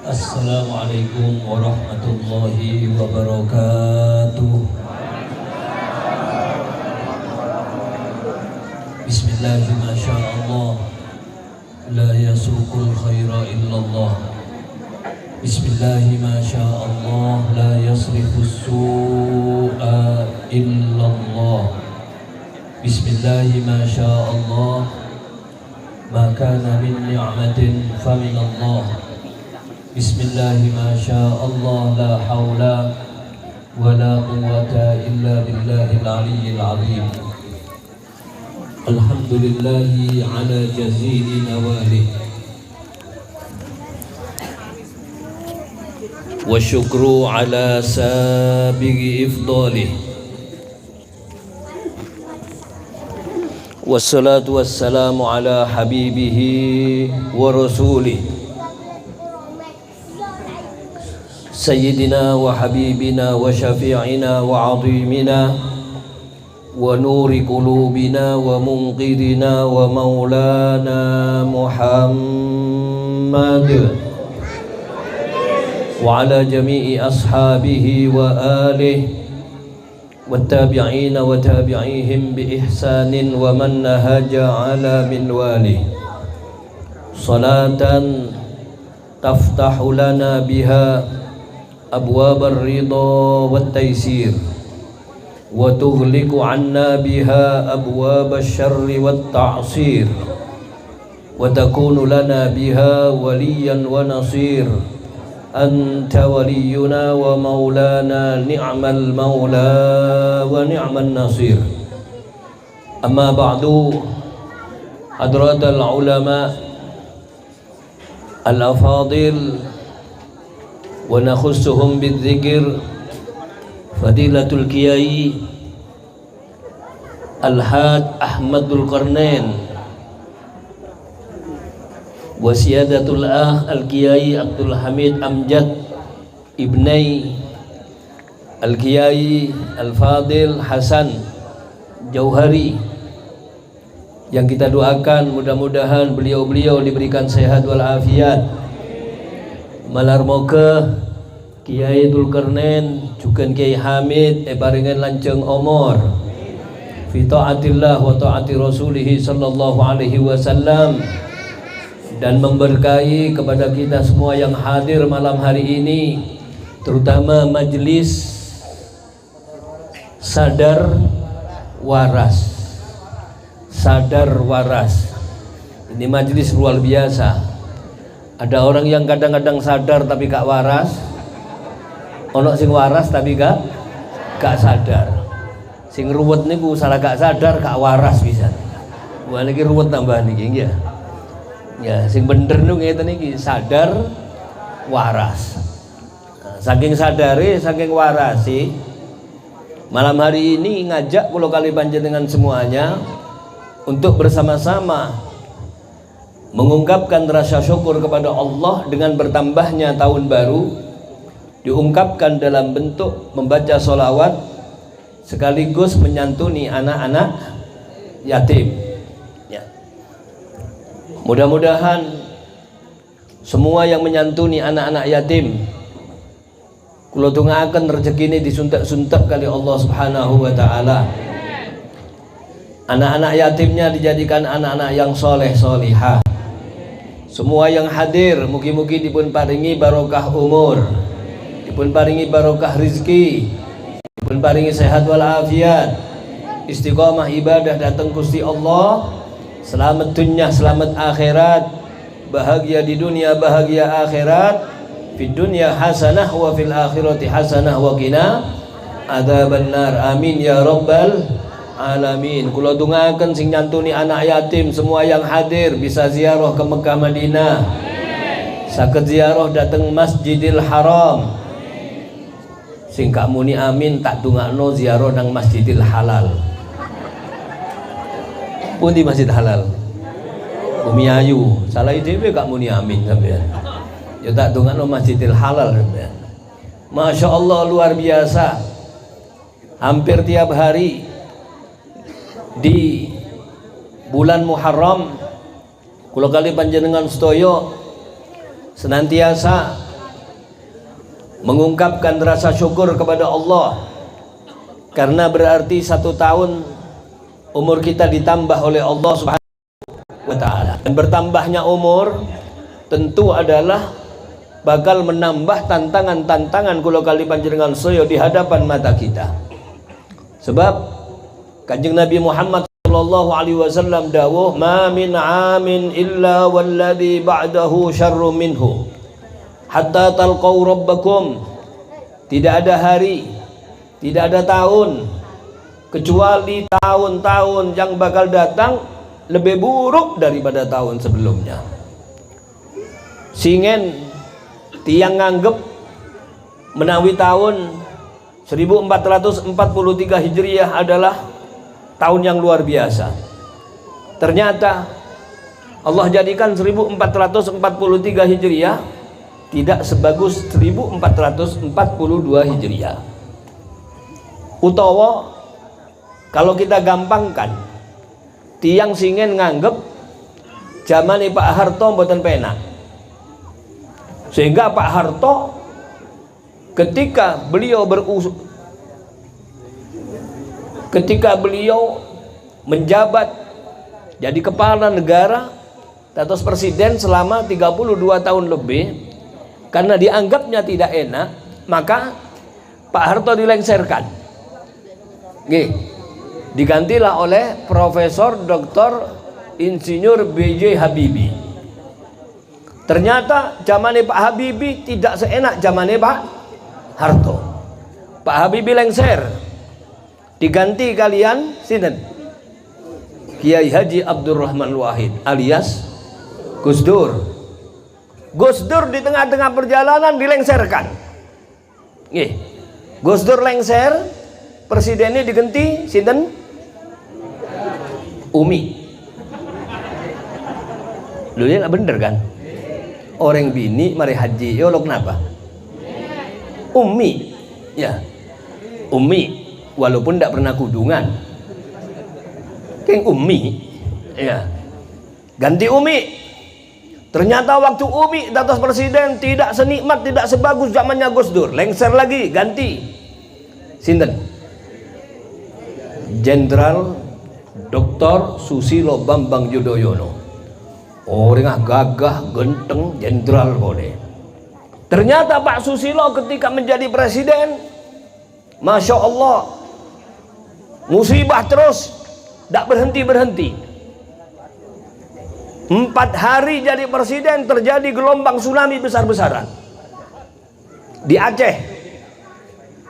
Assalamualaikum warahmatullahi wabarakatuh. Bismillahirrahmanirrahim. Masyaallah, la yasuqul khaira illallah. Bismillahirrahmanirrahim. Masyaallah, la yasrifus su'a illallah. Bismillahirrahmanirrahim. Masyaallah, ma kana min ni'matin faminallah. Bismillahirrahmanirrahim. Masyaallah, la haula wa la quwwata illa billahil aliyyil azim. Alhamdulillahi ala jazili nawalih wa syukru ala sabighi ifdalih. Wassalatu wassalamu ala habibihi wa rasulih Sayyidina wa habibina wa syafi'ina wa azimina wa nuri qulubina wa munqidina wa maulana Muhammad wa ala jami'i ashabihi wa alihi wa tabi'ina wa tabi'ihim bi ihsanin wa man nahaja ala minwalih. Salatan taftahu lana biha أبواب الرضا والتيسير وتغلق عنا بها أبواب الشر والتعصير وتكون لنا بها وليا ونصير. أنت ولينا ومولانا، نعم المولى ونعم النصير. أما بعد، حضرات العلماء الأفاضل wa nakhussuhum bidzikir Fadilatul Kiai Al-Had Ahmadul Qarnain wa Siyadatul Akh Al-Kiai Abdul Hamid Amjad Ibnai Al-Kiai Al-Fadil Hasan Jauhari, yang kita doakan mudah-mudahan beliau-beliau diberikan sehat walafiat. Malar moga Kiai Dzulkarnain juga Kiai Hamid paringan lanceng umur fi taatillah wa taati rasulih sallallahu alaihi wasallam, dan memberkahi kepada kita semua yang hadir malam hari ini, terutama majelis sadar waras. Sadar waras ini majelis luar biasa. Ada orang yang kadang-kadang sadar tapi gak waras, ono sing waras tapi gak sadar. Sing ruwet niku salah gak sadar gak waras bisa. Wah niki ruwet tambahan niki ya. Ya sing bener niku ngeten niki sadar waras. Nah, saking sadare saking warasi, malam hari ini ngajak kula kali panjenengan semuanya untuk bersama-sama mengungkapkan rasa syukur kepada Allah dengan bertambahnya tahun baru, diungkapkan dalam bentuk membaca sholawat sekaligus menyantuni anak-anak yatim ya. Mudah-mudahan semua yang menyantuni anak-anak yatim kula dongaaken rezeki ini disuntak-suntak kali Allah Subhanahu wa taala. Anak-anak yatimnya dijadikan anak-anak yang soleh solihah. Semua yang hadir mugi-mugi dipun paringi barokah umur, dipun paringi barokah rizki, dipun paringi sehat walafiat, istiqomah ibadah datang Gusti Allah, selamat dunia selamat akhirat, bahagia di dunia bahagia akhirat, fid dunya hasanah wa fil akhirati hasanah wa qina adzabannar. Amin ya rabbal alamin. Kula dongaken sing nyantuni anak yatim semua yang hadir bisa ziarah ke Mekah Madinah, saged ziarah dateng Masjidil Haram. Sing gak muni amin tak dongakno ziarah nang Masjidil Halal. Pundi masjid halal? Umi Ayu. Salah ide gak muni amin sampean. Ya tak dongakno masjidil halal sampean. Masya Allah luar biasa. Hampir tiap hari di bulan Muharram kula kali panjenengan sedaya senantiasa mengungkapkan rasa syukur kepada Allah, karena berarti 1 tahun umur kita ditambah oleh Allah Subhanahu wa Ta'ala. Dan bertambahnya umur tentu adalah bakal menambah tantangan-tantangan kula kali panjenengan sedaya di hadapan mata kita. Sebab Kanjeng Nabi Muhammad sallallahu alaihi wasallam dawuh, "Ma min 'amin illa walladhi ba'dahu syarrum minhu hatta talqau rabbakum." Tidak ada hari, tidak ada tahun kecuali tahun-tahun yang bakal datang lebih buruk daripada tahun sebelumnya. Singen tiang nganggep menawi tahun 1443 Hijriah adalah tahun yang luar biasa. Ternyata Allah jadikan 1443 Hijriah tidak sebagus 1442 Hijriah. Utawa kalau kita gampangkan, tiang singen nganggep zaman Pak Harto mboten penak. Sehingga Pak Harto ketika beliau menjabat jadi kepala negara atau presiden selama 32 tahun lebih, karena dianggapnya tidak enak, maka Pak Harto dilengserkan. Digantilah oleh Profesor Dr. Insinyur B.J. Habibie. Ternyata zamannya Pak Habibie tidak seenak zamannya Pak Harto. Pak Habibie lengser, diganti kalian sinten? Kiai Haji Abdurrahman Wahid alias Gus Dur. Gus Dur di tengah-tengah perjalanan dilengserkan. Gus Dur lengser, presidennya diganti sinten? Umi. Lu lihat bener kan? Orang bini mari haji, ya lo kenapa? Umi, ya, Umi, walaupun tidak pernah kudungan, Umi, ya, ganti Umi. Ternyata waktu Umi atas presiden tidak senikmat, tidak sebagus zamannya Gus Dur. Lengser lagi, ganti. Sinten? Jenderal Dr. Susilo Bambang Yudhoyono. Orang gagah, genteng, jenderal boleh. Ternyata Pak Susilo ketika menjadi presiden, Masya Allah, musibah terus, tidak berhenti-berhenti. 4 hari jadi presiden terjadi gelombang tsunami besar-besaran di Aceh,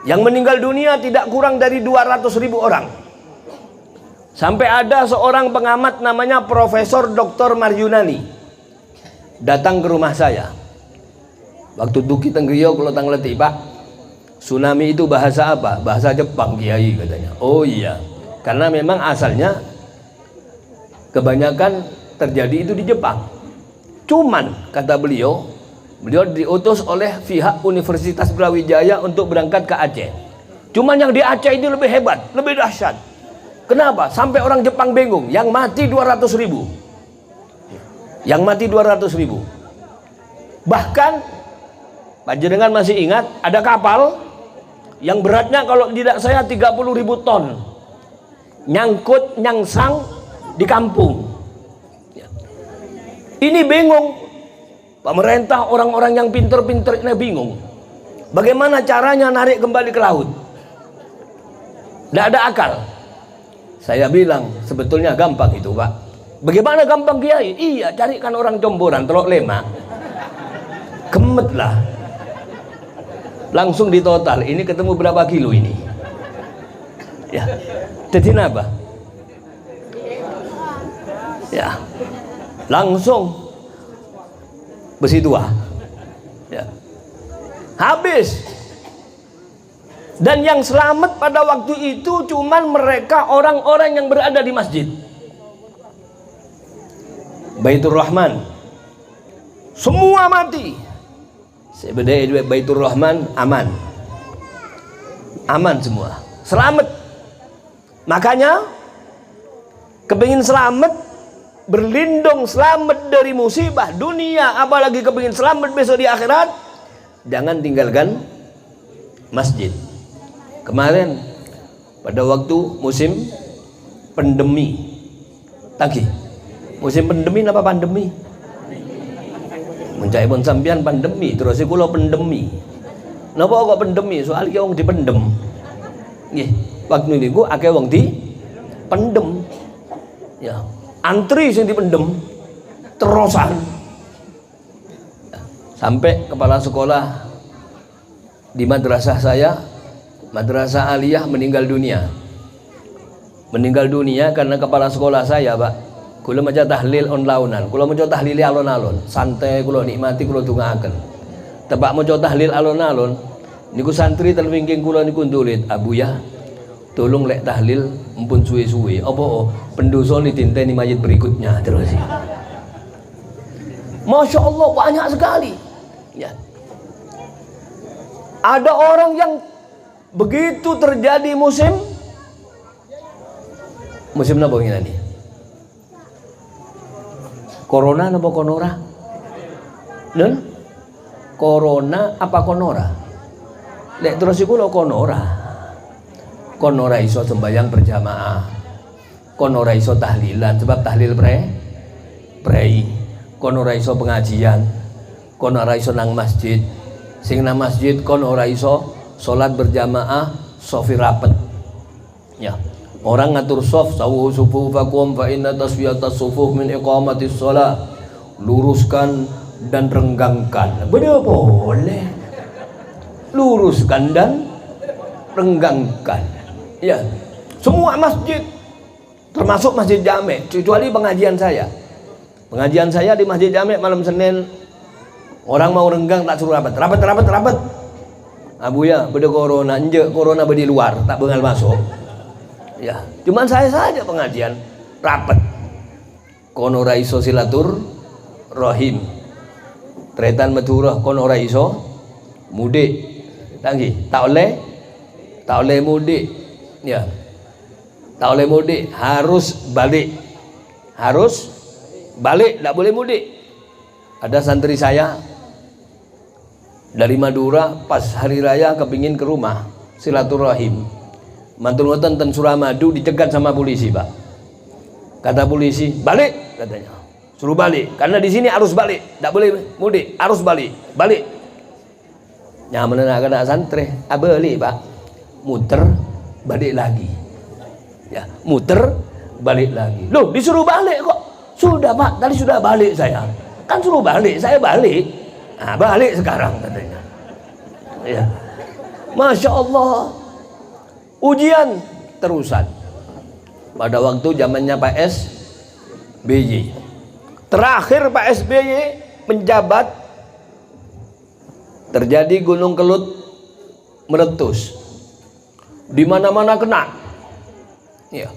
yang meninggal dunia tidak kurang dari 200.000 orang. Sampai ada seorang pengamat namanya Profesor Dr. Maryunani datang ke rumah saya. Waktu duki tenggriyo kalau tangleti, Pak, tsunami itu bahasa apa? Bahasa Jepang, Kiai, katanya. Oh iya, karena memang asalnya kebanyakan terjadi itu di Jepang. Cuman kata beliau diutus oleh pihak Universitas Brawijaya untuk berangkat ke Aceh. Cuman yang di Aceh itu lebih hebat, lebih dahsyat. Kenapa? Sampai orang Jepang bingung. Yang mati 200.000. Yang mati 200.000. Bahkan panjenengan masih ingat ada kapal yang beratnya kalau tidak saya 30.000 ton, nyangkut nyangsang di kampung. Ini bingung pemerintah, orang-orang yang pinter-pinter ini bingung bagaimana caranya narik kembali ke laut. Tidak ada akal. Saya bilang sebetulnya gampang itu, Pak. Bagaimana gampang, Kiai? Iya, carikan orang Comboran, Teluk Lema, kemet lah, langsung di total. Ini ketemu berapa kilo ini? Ya, jadi apa? Ya, langsung besi 2. Ya, habis. Dan yang selamat pada waktu itu cuman mereka orang-orang yang berada di masjid. Baitur Rahman semua mati. Sebenarnya Baitur Rahman aman, aman semua, selamat. Makanya kepingin selamat, berlindung selamat dari musibah dunia, apalagi kepingin selamat besok di akhirat, jangan tinggalkan masjid. Kemarin pada waktu musim pandemi, tangki musim pandemi apa pandemi? Mencari pun sampean pandemi, terus kula pandemi. Napa kok pandemi? Soal ki wong dipendem. Nggih, waktu niku akeh wong dipendem. Ya, antri sing dipendem terusan. Sampai kepala sekolah di madrasah saya, madrasah aliyah, meninggal dunia. Meninggal dunia karena kepala sekolah saya, Pak, kula maca tahlil on-launan, kula maca tahlil alon-alon, santai kula nikmati, kula dongaaken. Tebak maca tahlil alon-alon, niku santri telwingking kula niku ndulit, "Abuya, tolong lek tahlil empun suwe-suwe." Apa pendosa ditinteni mayit berikutnya terus. Masya Allah, banyak sekali. Ya. Ada orang yang begitu terjadi musim apa ini tadi? Corona apa konora? Dan corona apa konora? Lek terus iku lho konora. Konora iso sembahyang berjamaah. Konora iso tahlilan sebab tahlil prei. Konora iso pengajian. Konora iso nang masjid. Sing nang masjid konora iso salat berjamaah sofi rapet. Ya. Orang ngatur sof, sawu sufufakum fa inna taswiyatas sufuf min iqamatis shalah. Luruskan dan renggangkan. Benar boleh. Luruskan dan renggangkan. Ya. Semua masjid, termasuk Masjid Jamek, kecuali pengajian saya. Pengajian saya di Masjid Jamek malam Senin, orang mau renggang tak suruh rapat. Abuya, beda corona, enje corona bedi luar, tak bengal masuk. Ya, cuman saya saja pengajian rapat. Kono ra iso silatur rahim. Tretan Madura kono ra iso mudik. Tanggi, tak oleh mudik. Ya. Tak oleh mudik, harus balik. Harus balik, tak boleh mudik. Ada santri saya dari Madura pas hari raya kepingin ke rumah silaturahim. Mantul ngoten ten Suramadu dicegat sama polisi, Pak. Kata polisi, "Balik," katanya. Suruh balik karena di sini harus balik, tidak boleh mudik, harus balik. Nyaman kena santri, balik, Pak. Muter balik lagi. Ya, muter balik lagi. Loh, disuruh balik kok. Sudah, Pak, tadi sudah balik saya. Kan suruh balik, saya balik. Nah, balik sekarang katanya. Ya. Masya Allah. Ujian terusan pada waktu zamannya Pak SBY. Terakhir Pak SBY menjabat, terjadi gunung kelut meletus, di mana-mana kena. Ya.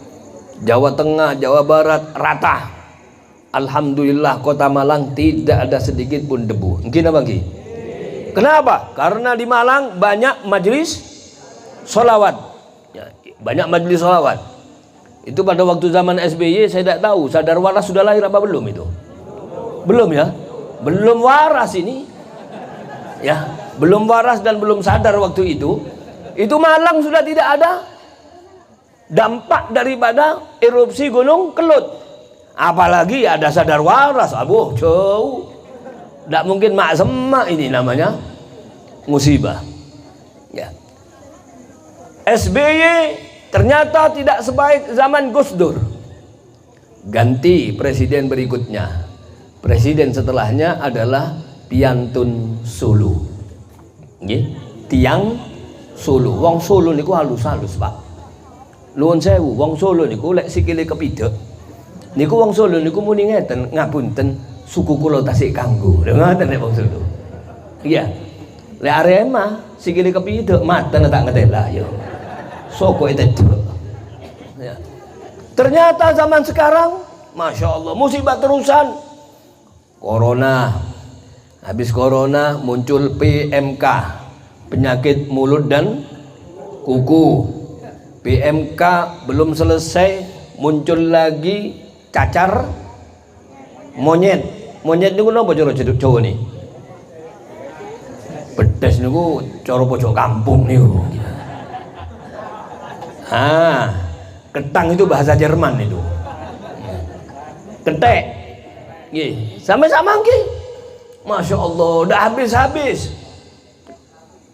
Jawa Tengah, Jawa Barat rata. Alhamdulillah Kota Malang tidak ada sedikit pun debu. Mungkin apa Ki? Kenapa? Karena di Malang banyak majelis sholawat. Ya, banyak majelis sholawat. Itu pada waktu zaman SBY saya tidak tahu sadar waras sudah lahir apa belum itu. Belum ya, belum waras ini. Ya, belum waras dan belum sadar waktu itu. Itu Malang sudah tidak ada dampak daripada erupsi gunung kelut. Apalagi ada sadar waras, aduh jauh. Tidak mungkin mak semak ini namanya musibah. Ya. SBY ternyata tidak sebaik zaman Gus Dur. Ganti presiden berikutnya. Presiden setelahnya adalah Piantun Sulu. Nggih, Tiang Sulu. Wong Sulu niku halus-halus, Pak. Nuwun sewu, wong Solo niku lek sikile kepidhek. Niku wong Solo niku muni ngeten, ngapunten, suku kula tasik kanggo. Lha ngoten nek wong Solo. Iya. Lek Arema sikile kepidhek maten tak ngetela yo. Soko itu. Ya. Ternyata zaman sekarang, masya Allah, musibah terusan. Corona. Habis corona muncul PMK, penyakit mulut dan kuku. PMK belum selesai, muncul lagi cacar monyet. Monyet niku napa cara Jawa nih? Bedes niku cara pojok kampung niku. Ketang itu bahasa Jerman itu. Ketek. Nggih, sama-sama nggih. Masya Allah, udah habis-habis.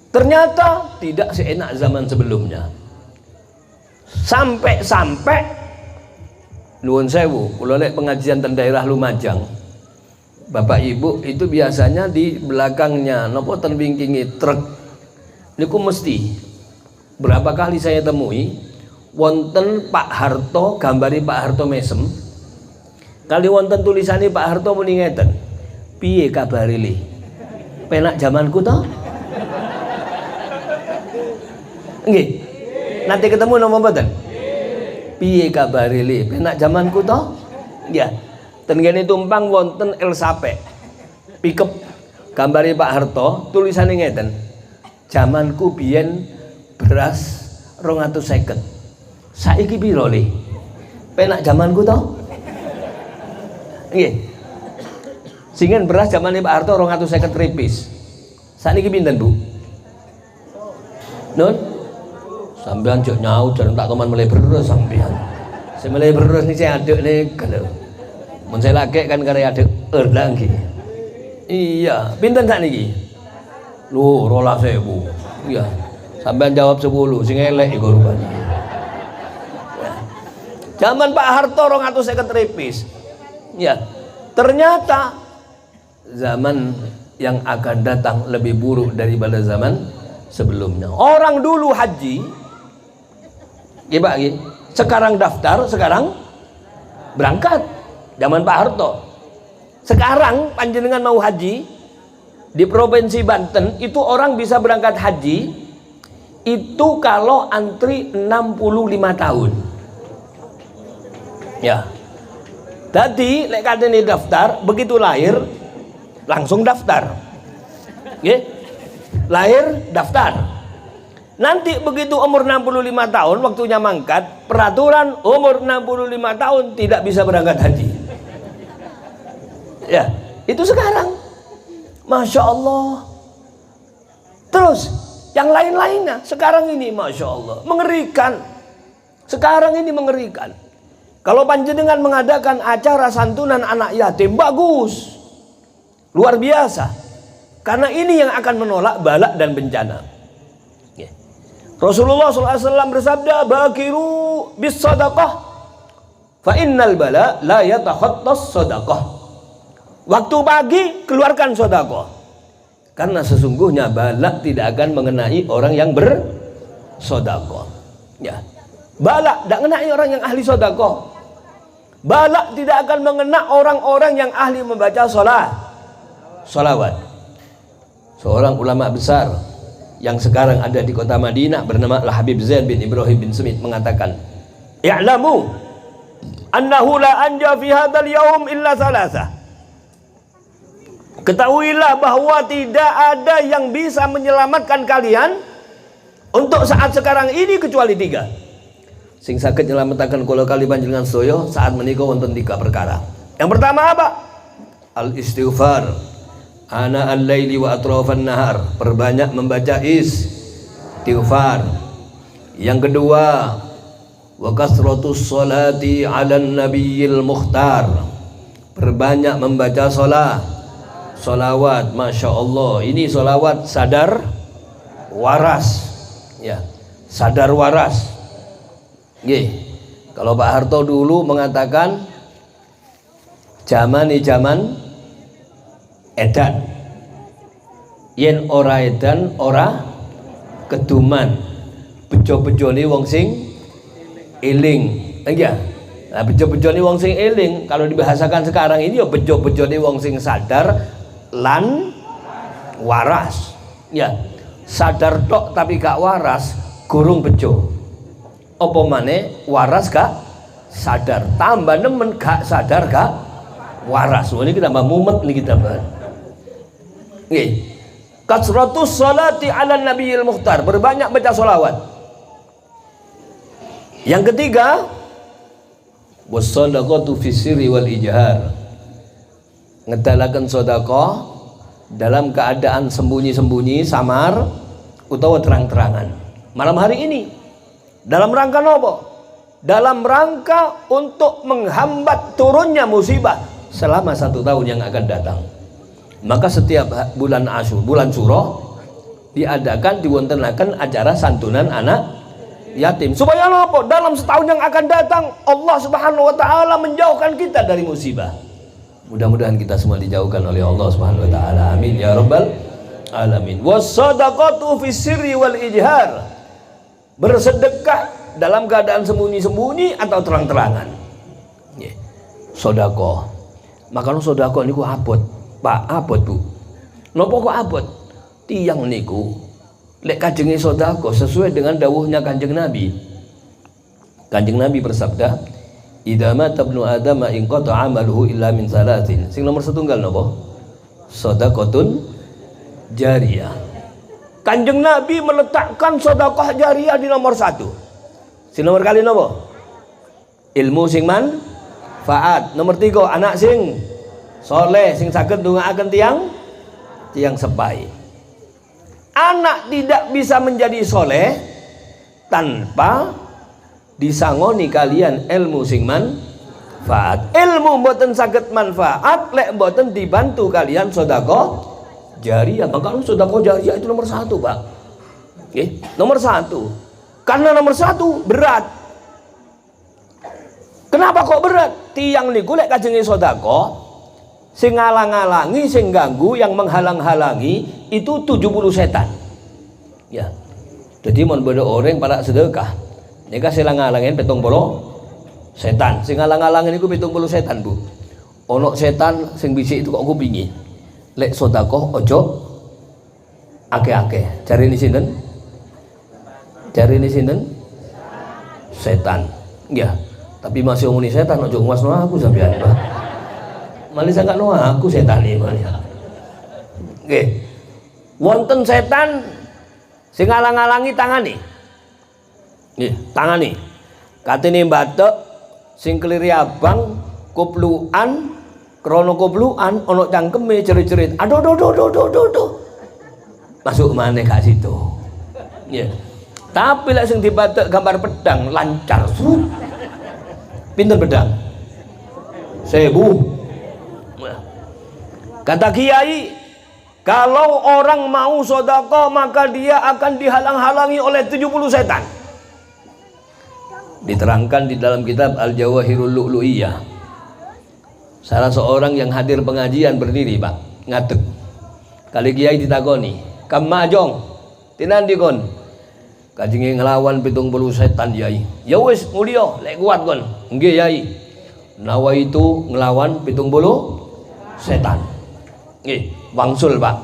Ternyata tidak seenak zaman sebelumnya. Sampai nuwun sewu, kula lek pengajian ten daerah Lumajang. Bapak Ibu itu biasanya di belakangnya nopo ten wingkingi truk. Niku mesti berapa kali saya temui wonten Pak Harto, gambari Pak Harto mesem. Kali wonten tulisane Pak Harto muni ngeten. Piye kabare li? Penak zamanku toh? Nggih. Nanti ketemu napa mboten? Piye kabare li? Penak zamanku toh? Ya. Ten kene tumpang wonten Elsape. Pickup gambare Pak Harto, tulisane ngeten. Zamanku biyen beras 250. Saiki piro li? Penak zamanku toh? Nggih. Singen beras zamane Pak Harto 250 tripis. Sakniki pinten, Bu? Nun? Sampean jek nyaut jan tak teman mulai beres sampean. Sing mulai beres niki sing aduk niku lho. Mun saya lagi kan karya aduk lagi. Iya, pinten sakniki? Lho, 12.000. Iya. Sampean jawab 10, sing elek iku rupane. Zaman Pak Harto 250 tripis. Ya, ternyata zaman yang akan datang lebih buruk daripada zaman sebelumnya. Orang dulu haji, gimana? Sekarang daftar, sekarang berangkat. Zaman Pak Harto. Sekarang panjenengan mau haji di Provinsi Banten itu orang bisa berangkat haji itu kalau antri 65 tahun. Ya. Tadi lek kadene daftar, begitu lahir langsung daftar. Nggih. Lahir daftar. Nanti begitu umur 65 tahun waktunya mangkat, peraturan umur 65 tahun tidak bisa berangkat haji. Ya, itu sekarang. Masya Allah. Terus yang lain-lainnya sekarang ini Masya Allah mengerikan. Sekarang ini mengerikan. Kalau panjenengan mengadakan acara santunan anak yatim, bagus, luar biasa. Karena ini yang akan menolak balak dan bencana. Rasulullah SAW bersabda, bakiru bis sadaqah, fa innal bala la yatakhattas sadaqah. Waktu pagi keluarkan sedekah. Karena sesungguhnya balak tidak akan mengenai orang yang bersedekah. Ya. Balak tidak mengenai orang yang ahli sedekah. Balak tidak akan mengena orang-orang yang ahli membaca sholawat. Seorang ulama besar yang sekarang ada di kota Madinah bernama Habib Zain bin Ibrahim bin Smith mengatakan, "I'lamu annahu la anja fi hadzal yaum illa salasah." Ketahuilah bahwa tidak ada yang bisa menyelamatkan kalian untuk saat sekarang ini kecuali 3. Sing saged nyelametaken kula kali panjenengan sedaya saat menika wonten 3 perkara. Yang pertama apa? Al istighfar. Ana al-laili wa atrafan nahar. Perbanyak membaca istighfar. Yang kedua, wa kasratus sholati 'alan nabiyil mukhtar. Perbanyak membaca sholawat. Masya Allah, ini sholawat sadar waras, ya, sadar waras. Kalau Pak Harto dulu mengatakan zaman edan, yen ora edan ora keduman, bejo-bejone wong sing eling, ya. Nah, bejo-bejone wong sing eling kalau dibahasakan sekarang ini ya bejo-bejone wong sing sadar lan waras. Ya, sadar tok tapi gak waras, gurung bejo. Apa maneh waras gak sadar, tambah nemen gak sadar gak waras. Ini kita mumet nih kita. Nggih. Kasratus salati ala nabiyil mukhtar, berbanyak baca sholawat. Yang ketiga, wassadaqatu fis sirri wal ijhar, ngedalaken sedekah dalam keadaan sembunyi-sembunyi, samar utawa terang-terangan. Malam hari ini dalam rangka nopo? Dalam rangka untuk menghambat turunnya musibah selama 1 tahun yang akan datang. Maka setiap bulan bulan Suro diadakan, diwontenaken acara santunan anak yatim. Supaya apa? Dalam setahun yang akan datang Allah Subhanahu wa taala menjauhkan kita dari musibah. Mudah-mudahan kita semua dijauhkan oleh Allah Subhanahu wa taala. Amin ya rabbal alamin. Was-shadaqatu fis sirri wal ijhar. Bersedekah dalam keadaan sembunyi-sembunyi atau terang-terangan. Nggih. Sedekah. Maka sedekah niku abot. Pak, abot Bu. Napa kok abot? Tiyang niku lek kajenge sedekah sesuai dengan dawuhnya Kanjeng Nabi. Kanjeng Nabi bersabda, "Idza mata ibnu Adam in qata 'amaluhu illa min salatin." Sing nomor setunggal napa? Shadaqatun jariyah. Kanjeng Nabi meletakkan sedekah jariyah di nomor 1. Sing nomor kali napa? Ilmu sing manfaat. Nomor 3, anak sing soleh sing saged ndongaaken tiang sepai. Anak tidak bisa menjadi soleh tanpa disangoni kalian ilmu sing manfaat. Ilmu mboten saged manfaat lek mboten dibantu kalian sedekah jariyah. Maka sedekah jariyah itu nomor 1, Pak. Oke, nomor 1. Karena nomor 1 berat. Kenapa kok berat? Tiang niku lek kajenge sedekah sing ngalang-alangi, sing ganggu, yang menghalang-halangi itu 70 setan. Ya. Jadi mon bodo orang para sedekah. Nika sing ngalang-alangin 70 setan. Sing ngalang-alangin iku 70 setan, Bu. Ono setan sing bisik itu kok kupingi. Lek sedekah ojo akeh-akeh. Jarine sinten? Jarine sinten? Setan. Ya. Tapi masih omongin setan ojo nguasno aku sampean, Pak. Malih sangat aku setan iki malih. Nggih. Wonten setan sing ngalang-alangi tangane. Nggih, tangane. Katene bathuk sing keliri abang koplukan, krana koplukan ana cangkeme cerit-cerit. Aduh. Masuk maneh gak situ. Nggih. Tapi lek sing dibathuk gambar pedang lancar. Pinten pedang? 1000. Kata Kiai, kalau orang mau sedekah maka dia akan dihalang-halangi oleh 70 setan. Diterangkan di dalam kitab Al-Jawahirul Lu'lu'iyah. Salah seorang yang hadir pengajian berdiri, Pak, ngadeg. Kali Kiai ditakoni, "Kam majong, tinandi kon?" Kajenge ngelawan 70 setan, Yai. Ya wis mulya, lek kuat kon. Nggih, Yai. Nawa itu ngelawan 70 setan. Nggih, wangsul, Pak.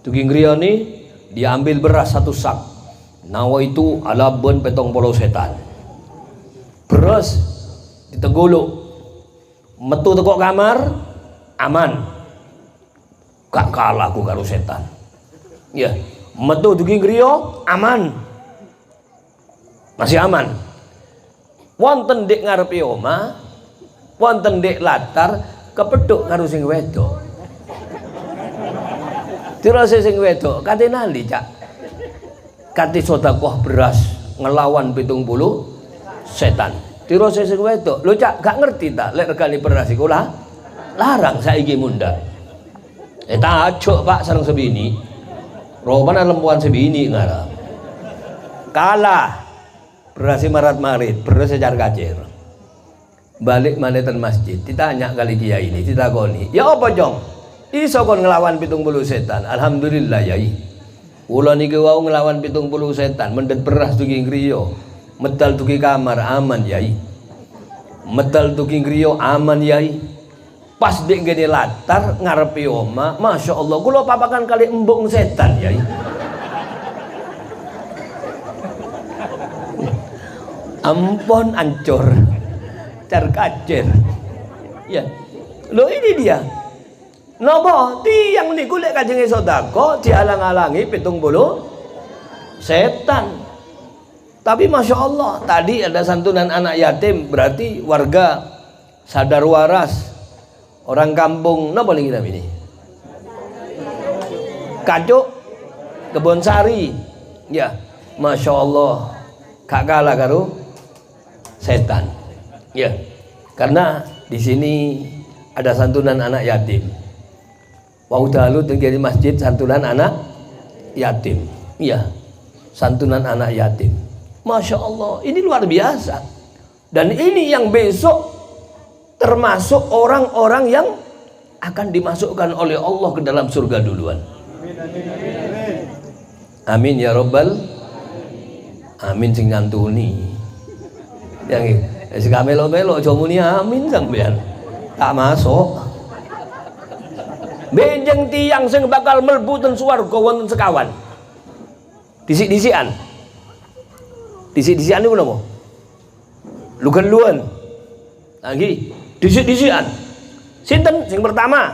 Dugi ngriyane diambil beras 1 sak. Nawa itu alabon 70 setan. Beras ditenggolok. Metu teko kamar aman. Gak kalah aku karo setan. Ya, metu dugi ngriya aman. Masih aman. Wonten ndek ngarepe omah, wonten ndek latar kepethuk karo sing wedok. Dirasa sing wedok kate nali, Cak. Kate sedekah beras ngelawan 70 setan. Dirasa sing wedok, lho Cak, gak ngerti tak lek regane beras iku larang saiki mundhak. Tajuk, Pak, sareng sebini. Roman lempuan sebini ngara. Kalah. Beras marat-marit, beras secar kacir. Balik maneh ten masjid, ditanya kali Kiai ini, ditakoni, "Ya apa, Jong? Iso kon ngelawan 70 setan?" "Alhamdulillah, Yai. Kula niki wau ngelawan 70 setan, mendet beras dugi ngriya. Medal dugi kamar aman, Yai. Medal dugi ngriya aman, Yai. Pas dek ngene latar ngarepe omah, Masya Allah, kula papakan kali embung setan, Yai." Ampun ancur. Car kacir. Ya. Loh ini dia. Napa tiyang niku lek kajenge sedekah dialang-alangi 70 setan. Tapi Masya Allah, tadi ada santunan anak yatim, berarti warga sadar waras, orang kampung, napa ning ini? Kacuk, Kebon Sari, ya, Masya Allah, gak kalah karo setan, ya, karena di sini ada santunan anak yatim. Wau dalu tinggal di masjid santunan anak yatim, ya, santunan anak yatim. Masya Allah, ini luar biasa. Dan ini yang besok termasuk orang-orang yang akan dimasukkan oleh Allah ke dalam surga duluan. Amin ya Rabbal. Amin sing ngantuni. Yang melo-melo aja muni amin sampean. Tak masuk. Benjeng tiyang sing bakal mlebu ten swarga wonten sekawan. Disik-disikan. Disik-disikan niku napa? Lugen-lugen. Lagi disik-disikan. Sinten sing pertama?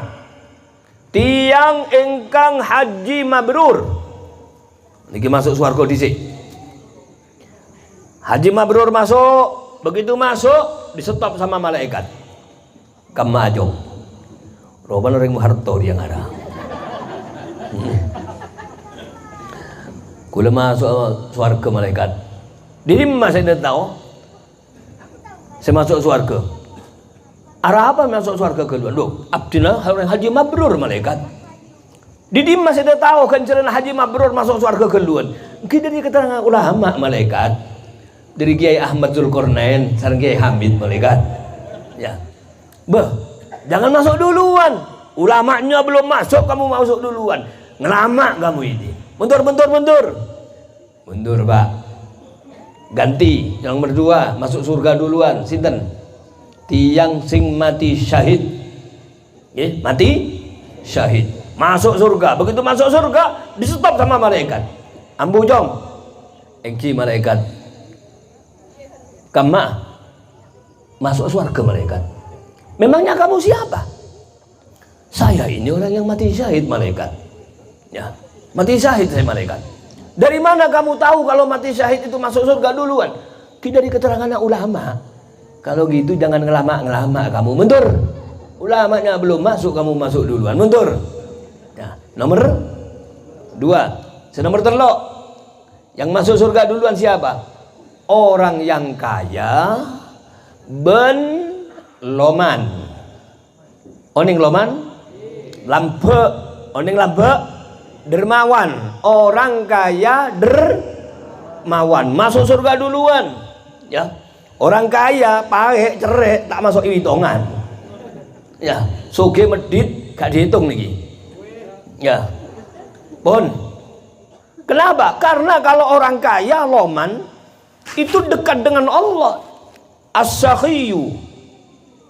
Tiang ingkang haji mabrur. Niki masuk swarga dhisik. Haji mabrur masuk, begitu masuk disetop sama malaikat. Kemajong. Roban orang harto dia ngara. Kula masuk swarga malaikat. Diri masih tidak tahu. Saya masuk swarga. Arah apa masuk swarga kedua? Loh, abdina orang haji mabrur malaikat. Didi masih tidak tahu kencaran haji mabrur masuk swarga kedua. Mungkin dari keterangan ulama malaikat. Dari Kiai Ahmad Zulkarnain, sareng Kiai Hamid malaikat. Ya. Jangan masuk duluan. Ulamanya belum masuk, kamu masuk duluan. Ngelama kamu ini. Mundur. Mundur, Pak. Ganti yang berdua masuk surga duluan. Sinten? Tiang sing mati syahid. Mati syahid. Masuk surga. Begitu masuk surga, di-stop sama malaikat. Ambu jong. Engki malaikat. Kama masuk surga malaikat. Memangnya kamu siapa? Saya ini orang yang mati syahid malaikat. Ya, mati syahid saya malaikat. Dari mana kamu tahu kalau mati syahid itu masuk surga duluan? Tidak dari keterangan ulama. Kalau gitu jangan ngelama kamu. Mundur. Ulamanya belum masuk, kamu masuk duluan. Mundur. Ya, nomor 2. Senomor telok. Yang masuk surga duluan siapa? Orang yang kaya ben loman. Oning loman? Lambe. Oning lambe? Dermawan. Orang kaya dermawan. Masuk surga duluan. Ya. Orang kaya pahe cerek tak masuk hitungan. Ya, soge medit gak dihitung niki. Ya. Pun. Kenapa? Karena kalau orang kaya loman itu dekat dengan Allah. As-sakhiyu.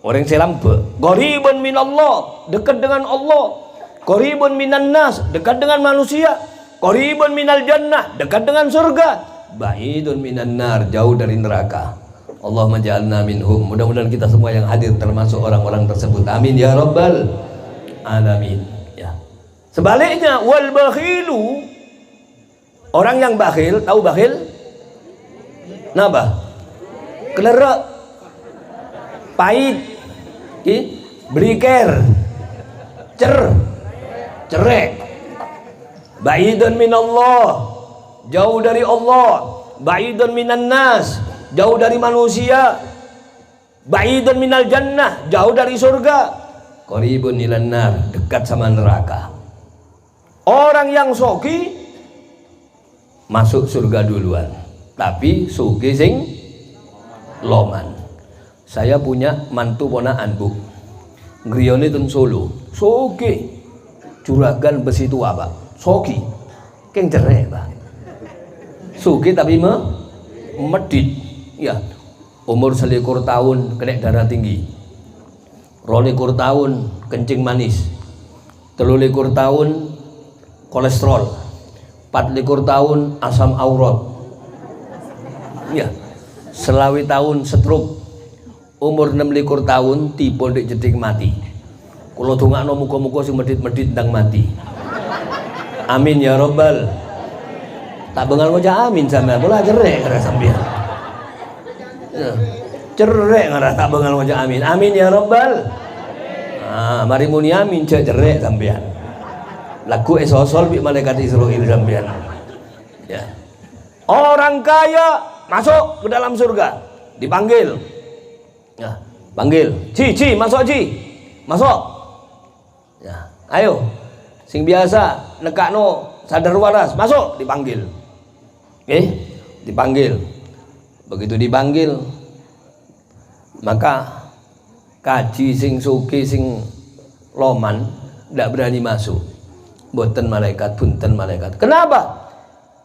Orang selambe. Qaribun minallah, dekat dengan Allah. Qaribun minan nas, dekat dengan manusia. Qaribun minal jannah, dekat dengan surga. Ba'idun minan nar, jauh dari neraka. Allahumma ja'alna minhum. Mudah-mudahan kita semua yang hadir termasuk orang-orang tersebut. Amin ya rabbal alamin. Ya. Sebaliknya wal bakhilu, orang yang bakhil, tahu bakhil? Napa? Kelerek, pahit, beriker, cerek. Ba'idun minallah, jauh dari Allah. Ba'idun minan nas, jauh dari manusia. Ba'idun minal jannah, jauh dari surga. Qaribun ilan nar, dekat sama neraka. Orang yang sogi masuk surga duluan, tapi sogi sing loman. Saya punya mantu ponaan, Bu. Griyone ten Solo. Sogi. Juragan besi tua, Pak. Sogi. Keng cerai, Pak. Sogi tapi medit. Ya. Umur 21 tahun kena darah tinggi. 22 tahun kencing manis. 23 tahun kolesterol. 24 tahun asam aurat. Ya. 20 tahun stroke. Umur 26 tahun tiba di jedik mati. Kula dongakno muga-muga sing medhit-medhit ndang mati. Amin ya robbal. Tak bengal ngoja amin sampean, kula cerek ngara sampean. Cerek ngara tak bengal ngoja amin. Amin ya robbal. Ah, mari muni amin cerek sampean. Lagu esosol bi malaikat Israil sampean. Ya. Orang kaya masuk ke dalam surga, dipanggil. Ya, panggil. Ci, masuk Ci. Masuk. Ya, ayo. Sing biasa nekakno sadar waras, masuk, dipanggil. Dipanggil. Begitu dipanggil, maka kaji sing suki sing loman ndak berani masuk. Boten malaikat, punten malaikat. Kenapa?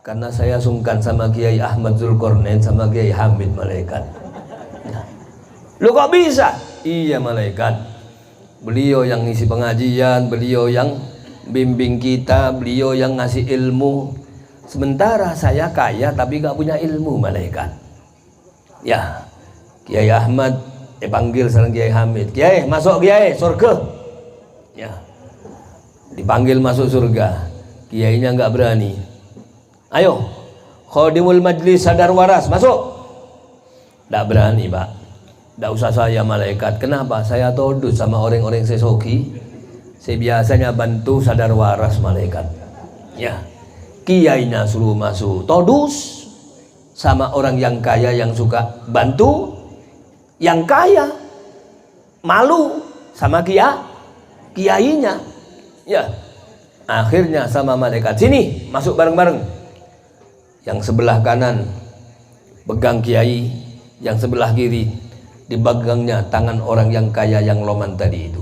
Karena saya sungkan sama Kiai Ahmad Zulkarnain sama Kiai Hamid malaikat. Lu kok bisa? Iya malaikat. Beliau yang ngisi pengajian, beliau yang bimbing kita, beliau yang ngasih ilmu. Sementara saya kaya tapi gak punya ilmu malaikat. Ya, Kiai Ahmad dipanggil sareng Kiai Hamid. Kiai, masuk Kiai, surga. Ya. Dipanggil masuk surga. Kiainya gak berani. Ayo, khadimul majlis sadar waras, masuk. Gak berani, Pak. Gak usah saya malaikat. Kenapa? Saya todus sama orang-orang sesoki. Saya biasanya bantu sadar waras malaikat. Ya, kiainya suruh masuk todus sama orang yang kaya yang suka bantu. Yang kaya malu sama kiainya. Ya, akhirnya sama malaikat, sini masuk bareng-bareng. Yang sebelah kanan pegang kiai, yang sebelah kiri dipegangnya tangan orang yang kaya yang loman tadi itu.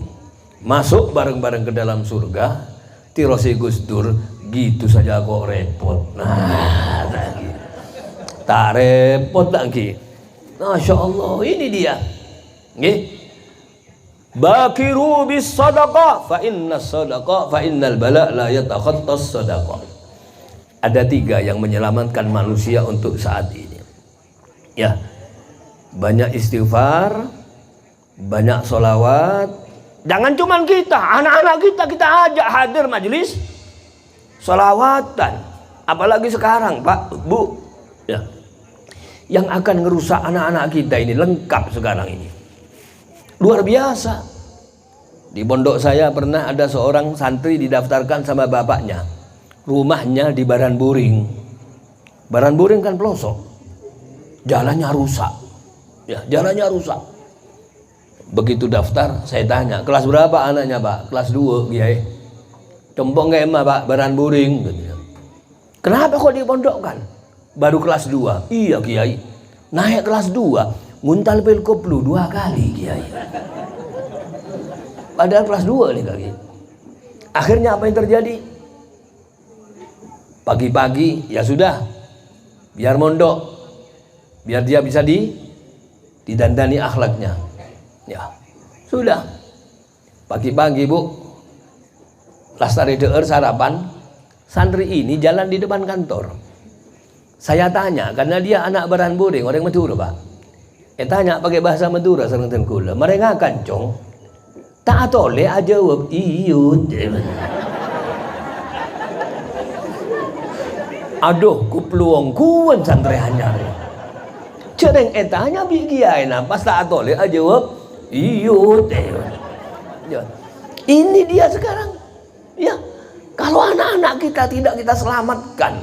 Masuk bareng-bareng ke dalam surga. Tirosi Gus Dur, gitu saja kok repot. Nah, lagi tak repot lagi. Masya Allah, ini dia. Bakiru bis sadaqah fa inna sadaqah fa innal bala la yatakhattas sadaqah. Ada 3 yang menyelamatkan manusia untuk saat ini. Ya, banyak istighfar, banyak sholawat. Jangan cuma kita, anak-anak kita ajak hadir majelis sholawatan. Apalagi sekarang Pak, Bu, ya, yang akan ngerusak anak-anak kita ini lengkap sekarang ini. Luar biasa. Di pondok saya pernah ada seorang santri didaftarkan sama bapaknya. Rumahnya di Baranburing. Baranburing kan pelosok. Jalannya rusak. Ya, jalannya rusak. Begitu daftar, saya tanya, kelas berapa anaknya Pak? Kelas 2, Kiai. Tompok nggak emang Pak, Baranburing. Kenapa kok dipondokkan? Baru kelas 2. Iya Kiai. Naik kelas 2, nguntal pilkoplu 2 kali Kiai. Padahal kelas 2 nih Kiai. Akhirnya apa yang terjadi? Pagi-pagi, ya sudah, biar mondok, biar dia bisa didandani akhlaknya. Ya, sudah. Pagi-pagi Bu, lastari deer sarapan, santri ini jalan di depan kantor. Saya tanya, karena dia anak Baranburing, orang Madura Pak. Tanya pakai bahasa Madura sareng kula. Mereka kancong. Tak tole aja jawab iyut. Aduh, ku peluang kuan santri hanyar. Cereng etanya bi kiai na pas tak tole aja jawab iyut. Ya. Ini dia sekarang. Ya. Kalau anak-anak kita tidak kita selamatkan.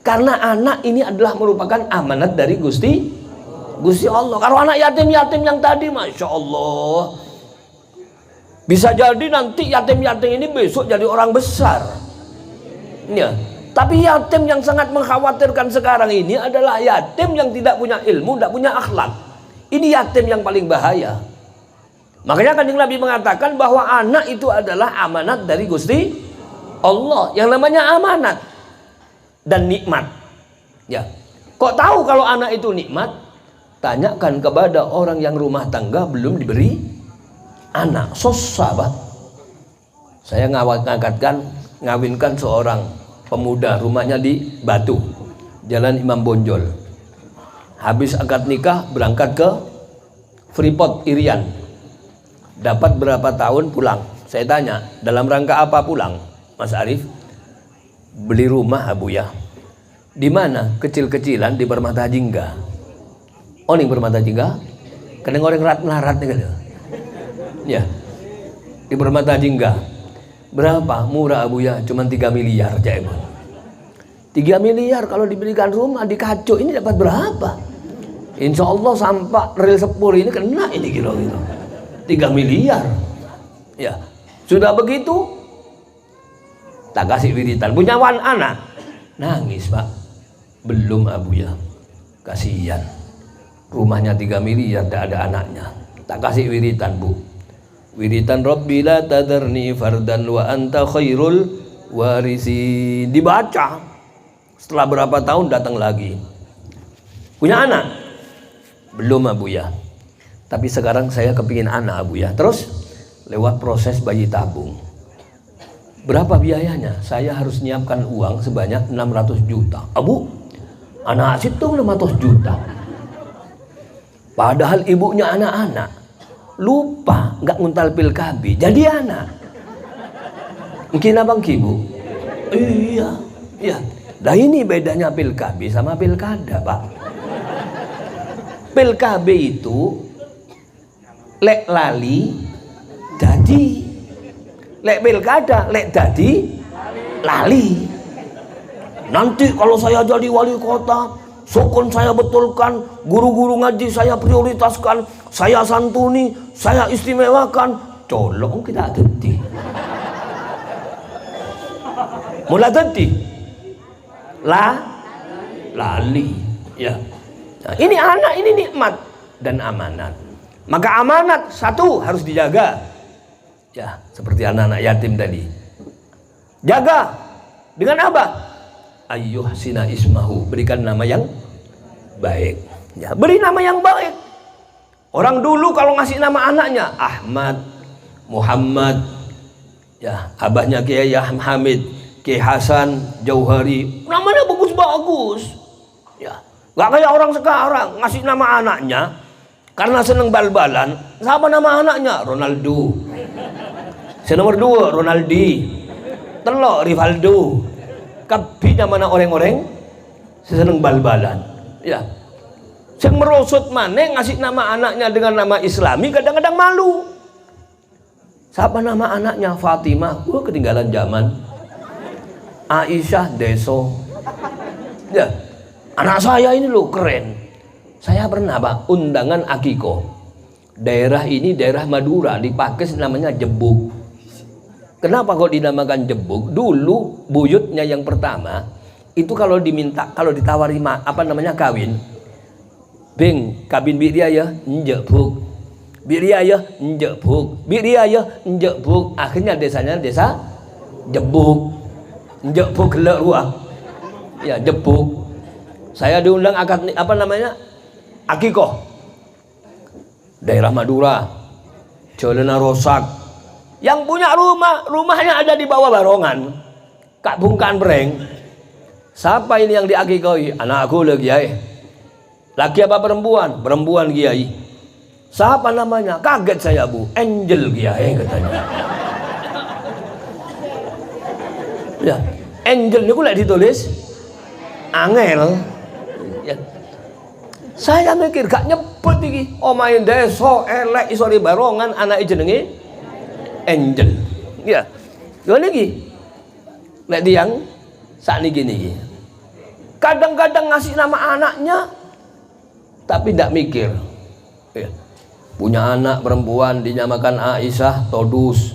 Karena anak ini adalah merupakan amanat dari Gusti Allah. Kalau anak yatim-yatim yang tadi, Masya Allah, bisa jadi nanti yatim-yatim ini besok jadi orang besar. Ya. Tapi yatim yang sangat mengkhawatirkan sekarang ini adalah yatim yang tidak punya ilmu, tidak punya akhlak. Ini yatim yang paling bahaya. Makanya Kanjeng Nabi mengatakan bahwa anak itu adalah amanat dari Gusti Allah. Yang namanya amanat dan nikmat. Ya. Kok tahu kalau anak itu nikmat? Tanyakan kepada orang yang rumah tangga belum diberi anak. Sahabat, saya ngawinkan seorang pemuda, rumahnya di Batu, Jalan Imam Bonjol. Habis akad nikah berangkat ke Freeport Irian. Dapat berapa tahun pulang. Saya tanya, dalam rangka apa pulang, Mas Arif? Beli rumah Abuya. Di mana? Kecil-kecilan di Permata Jingga. Oh, nih Permata Jingga? Kadang orang rat-larat nih kan? Ya, di Permata Jingga. Berapa? Murah Abuya, cuma 3 miliar Cak Ebon. 3 miliar kalau dibelikan rumah di Kaco ini dapat berapa? Insya Allah sampah rel sepur ini kena ini kilo-kilo. 3 miliar. Ya, sudah begitu tak kasih wiritan. Punya anak nangis Pak. Belum Abuya. Kasihan. Rumahnya 3 miliar tidak ada anaknya. Tak kasih wiritan Bu. Wiritan Rabbi la tadarni fardan wa anta khairul warisi. Dibaca. Setelah berapa tahun datang lagi. Punya anak? Belum Abuya. Tapi sekarang saya kepingin anak Abuya. Terus lewat proses bayi tabung. Berapa biayanya? Saya harus nyiapkan uang sebanyak 600 juta. Abu, anak situ 500 juta. Padahal ibunya anak-anak. Lupa, nggak nguntal pil KB. Jadi anak. Mungkin abang kibu? Iya, iya. Nah ini bedanya pil KB sama pilkada Pak. Pil KB itu lek lali jadi, lek pilkada, lek dadi lali. Nanti kalau saya jadi wali kota, sokon saya betulkan, guru-guru ngaji saya prioritaskan, saya santuni, saya istimewakan. Colong kita dadi. Mulai dadi lali. Ya. Nah, ini anak, ini nikmat dan amanat. Maka amanat satu harus dijaga. Ya, seperti anak-anak yatim tadi. Jaga dengan apa? Ayyuhsina ismahu, berikan nama yang baik. Ya, beri nama yang baik. Orang dulu kalau ngasih nama anaknya Ahmad, Muhammad, ya, abahnya Kiai Hamid, Kiai Hasan, Jauhari, namanya bagus-bagus. Ya, nggak kayak orang sekarang ngasih nama anaknya karena seneng bal-balan. Siapa nama anaknya? Ronaldo. Nomor 2 Ronaldi, telok Rivaldo. Kabinya mana orang-orang seneng bal-balan. Ya, yang merosot mana ngasih nama anaknya dengan nama Islami kadang-kadang malu. Siapa nama anaknya? Fatimah. Ketinggalan zaman. Aisyah Deso. Ya, anak saya ini loh keren. Saya pernah Pak undangan akikoh. Daerah ini daerah Madura, dipakai namanya Jebuk. Kenapa kok dinamakan Jebuk? Dulu buyutnya yang pertama itu kalau diminta, kalau ditawari kawin, bing kabin biria ya Jebuk, biria ya Jebuk, biria ya Jebuk. Akhirnya desanya desa Jebuk, Jebuk gelak ruah, ya Jebuk. Saya diundang akad akikoh, daerah Madura, Jolena Rosak. Yang punya rumahnya ada di bawah Barongan, Kak Bungkan Breng. Siapa ini yang diakikoi? Anakku lagi Kiai. Laki apa perempuan? Perempuan Kiai. Siapa namanya? Kaget saya Bu, Angel Kiai katanya. Ya, Angel ini lek ditulis Angel. Ya. Saya mikir gak nyebut iki. Omahe desa elek iso di Barongan anake jenenge Angel. Ya. Yo niki. Lek tiyang sakniki niki. Kadang-kadang ngasih nama anaknya tapi tidak mikir. Ya. Punya anak perempuan dinamakan Aisyah Todus.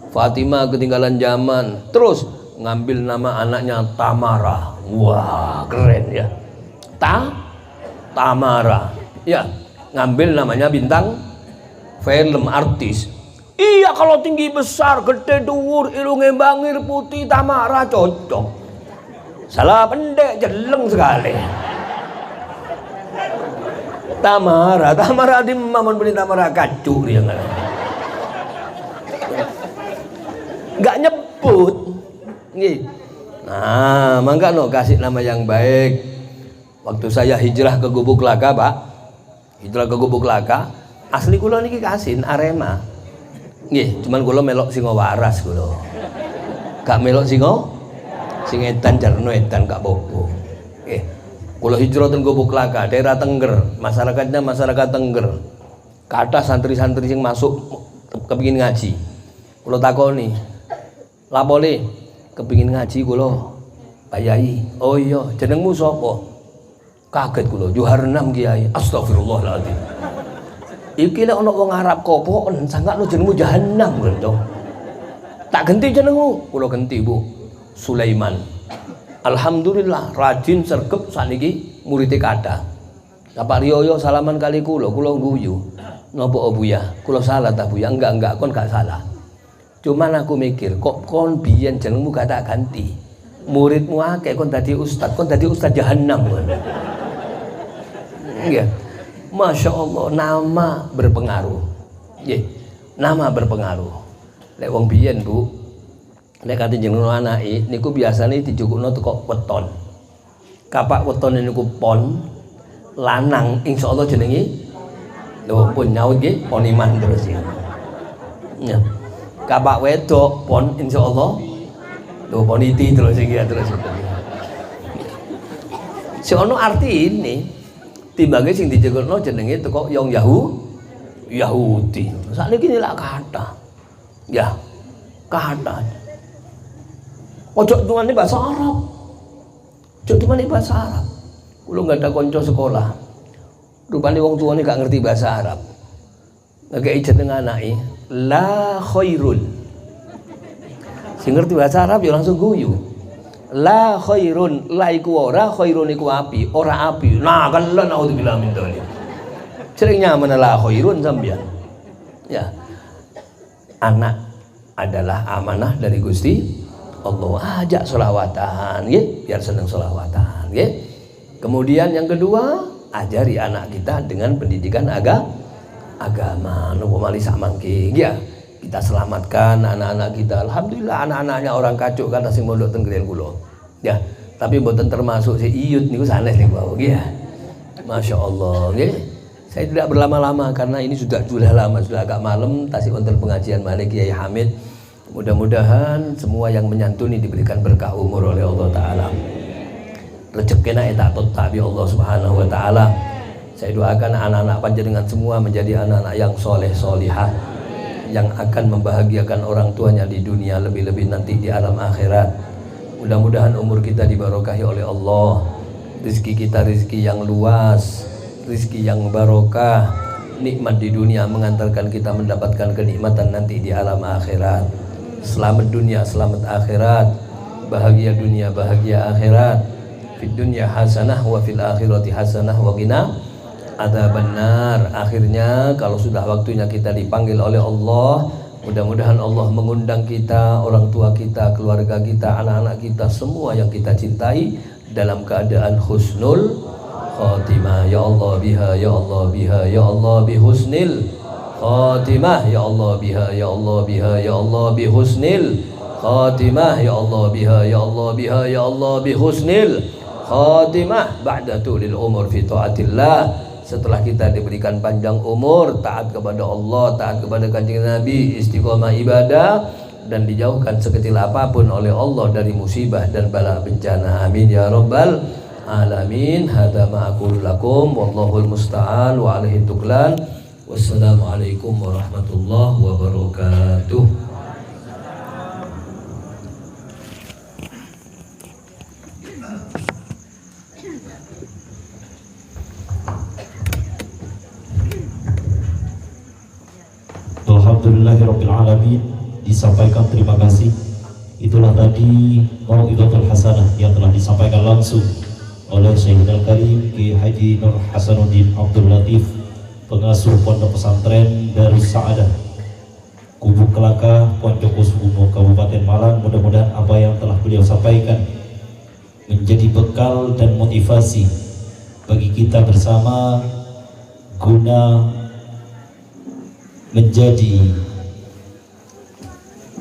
Fatimah ketinggalan zaman. Terus ngambil nama anaknya Tamara. Wah, keren ya. Tamara. Ya, ngambil namanya bintang film artis. Iya, kalau tinggi besar, gede dhuwur, irunge bangir putih, Tamara cocok. Salah pendek, jeleng sekali. Tamara di mamon beli Tamara kacu dia nggak nyebut. Nah, mangga no kasih nama yang baik. Waktu saya hijrah ke Gubuk Laka, Pak. Hijrah ke Gubuk Laka, asli kula niki kasin Arema. Nggih, cuman kula melok singa waras kula. Gak melok singa sing edan jarno edan gak apa-apa. Nggih. Kula hijrah teng Gobok Laka, daerah Tengger, masyarakatnya masyarakat Tengger. Kathah santri-santri sing masuk kepingin ngaji. Kula takoni, lapole kepingin ngaji kula, Pak Yai. Oh iya, jenengmu sapa? Kaget kula, Juharnam Kiai. Astagfirullahaladzim. Iki lek ana wong Arab kopok sangkakno jenengmu Jahannam lho. Tak genti jenengmu, kula genti Bu. Sulaiman. Alhamdulillah rajin sergep sakniki murid kathah. Bapak Riyoyo salaman kali kula guyu. Napa Buya? Kula salah ta Buya? Enggak, kon gak salah. Cuman aku mikir, kok kon biyen jenengmu gak tak ganti. Muridmu akeh kon dadi ustaz Jahannam. Nggih. Masya Allah, nama berpengaruh. Nggih, nama berpengaruh. Lek wong biyen Bu, nek kate jenengno anake niku biasane dijukukno teko weton. Kapak weton niku pon lanang insyaallah jenenge lho pun nyaut nggih poniman terus ya. Ya. Kapak wedok pon insyaallah lho poniti terus iki terus. Si ono arti ini timbange sing dijukukno jenenge teko yang Yahudi. Sakniki nilak kathah. Ya, kathah. Ojo tuane bahasa Arab. Ojo tuane bahasa Arab. Kulo enggak ada konco sekolah. Rupane wong tuane gak ngerti bahasa Arab. Ngekeki jeneng anake la khairul. Sing ngerti bahasa Arab ya langsung guyu. La khairun, la iku ora, khairun iku api, ora api. Nah, kan la naudzubillah min dzalik. Seringnya mana la khairun sampeyan. Ya. Anak adalah amanah dari Gusti Allah, ajak sholawatan, ya, biar senang sholawatan, ya. Kemudian yang kedua, ajari anak kita dengan pendidikan agama. Nopo malih sak mangke, ya. Kita selamatkan anak-anak kita. Alhamdulillah anak-anaknya orang kacuk kan sing mondok teng griyen kula. Ya, tapi mboten termasuk si Iyut niku sanes niku, ya. Masya Allah, ya. Saya tidak berlama-lama karena ini sudah lama, sudah agak malam. Tasik wonten pengajian malih Kiai Hamid. Mudah-mudahan semua yang menyantuni diberikan berkah umur oleh Allah Ta'ala. Rezekina tak tabi Allah Subhanahu Wa Ta'ala. Saya doakan anak-anak panjenengan semua menjadi anak-anak yang soleh solihah, yang akan membahagiakan orang tuanya di dunia, lebih-lebih nanti di alam akhirat. Mudah-mudahan umur kita diberkahi oleh Allah, rezeki kita rezeki yang luas, rezeki yang barokah, nikmat di dunia mengantarkan kita mendapatkan kenikmatan nanti di alam akhirat. Selamat dunia, selamat akhirat, bahagia dunia, bahagia akhirat. Fid dunya hasanah wa fil akhirati hasanah wa qina adzabannar. Akhirnya kalau sudah waktunya kita dipanggil oleh Allah, mudah-mudahan Allah mengundang kita, orang tua kita, keluarga kita, anak-anak kita, semua yang kita cintai dalam keadaan husnul khatimah. Ya Allah biha, ya Allah biha, ya Allah bihusnil khatimah, ya Allah biha, ya Allah biha, ya Allah bihusnil khatimah, ya Allah biha, ya Allah biha, ya Allah bihusnil khatimah. Ba'da tulil umur fi taatillah, setelah kita diberikan panjang umur taat kepada Allah, taat kepada Kanjeng Nabi, istiqomah ibadah, dan dijauhkan sekecil apapun oleh Allah dari musibah dan bala bencana. Amin ya rabbal alamin. Hadza ma aqulu lakum wallahul musta'an wa alaihi tuklan. Wassalamualaikum warahmatullahi wabarakatuh. Alhamdulillahirabbil alamin. Disampaikan terima kasih. Itulah tadi mau'izatul hasanah yang telah disampaikan langsung oleh Syekhul Karim Ki Haji Nur Hasanuddin Abdul Latif, pengasuh Pondok Pesantren Darus Sa'adah Kubu Kelaka, Poncokusumo, Kabupaten Malang. Mudah-mudahan apa yang telah beliau sampaikan menjadi bekal dan motivasi bagi kita bersama guna menjadi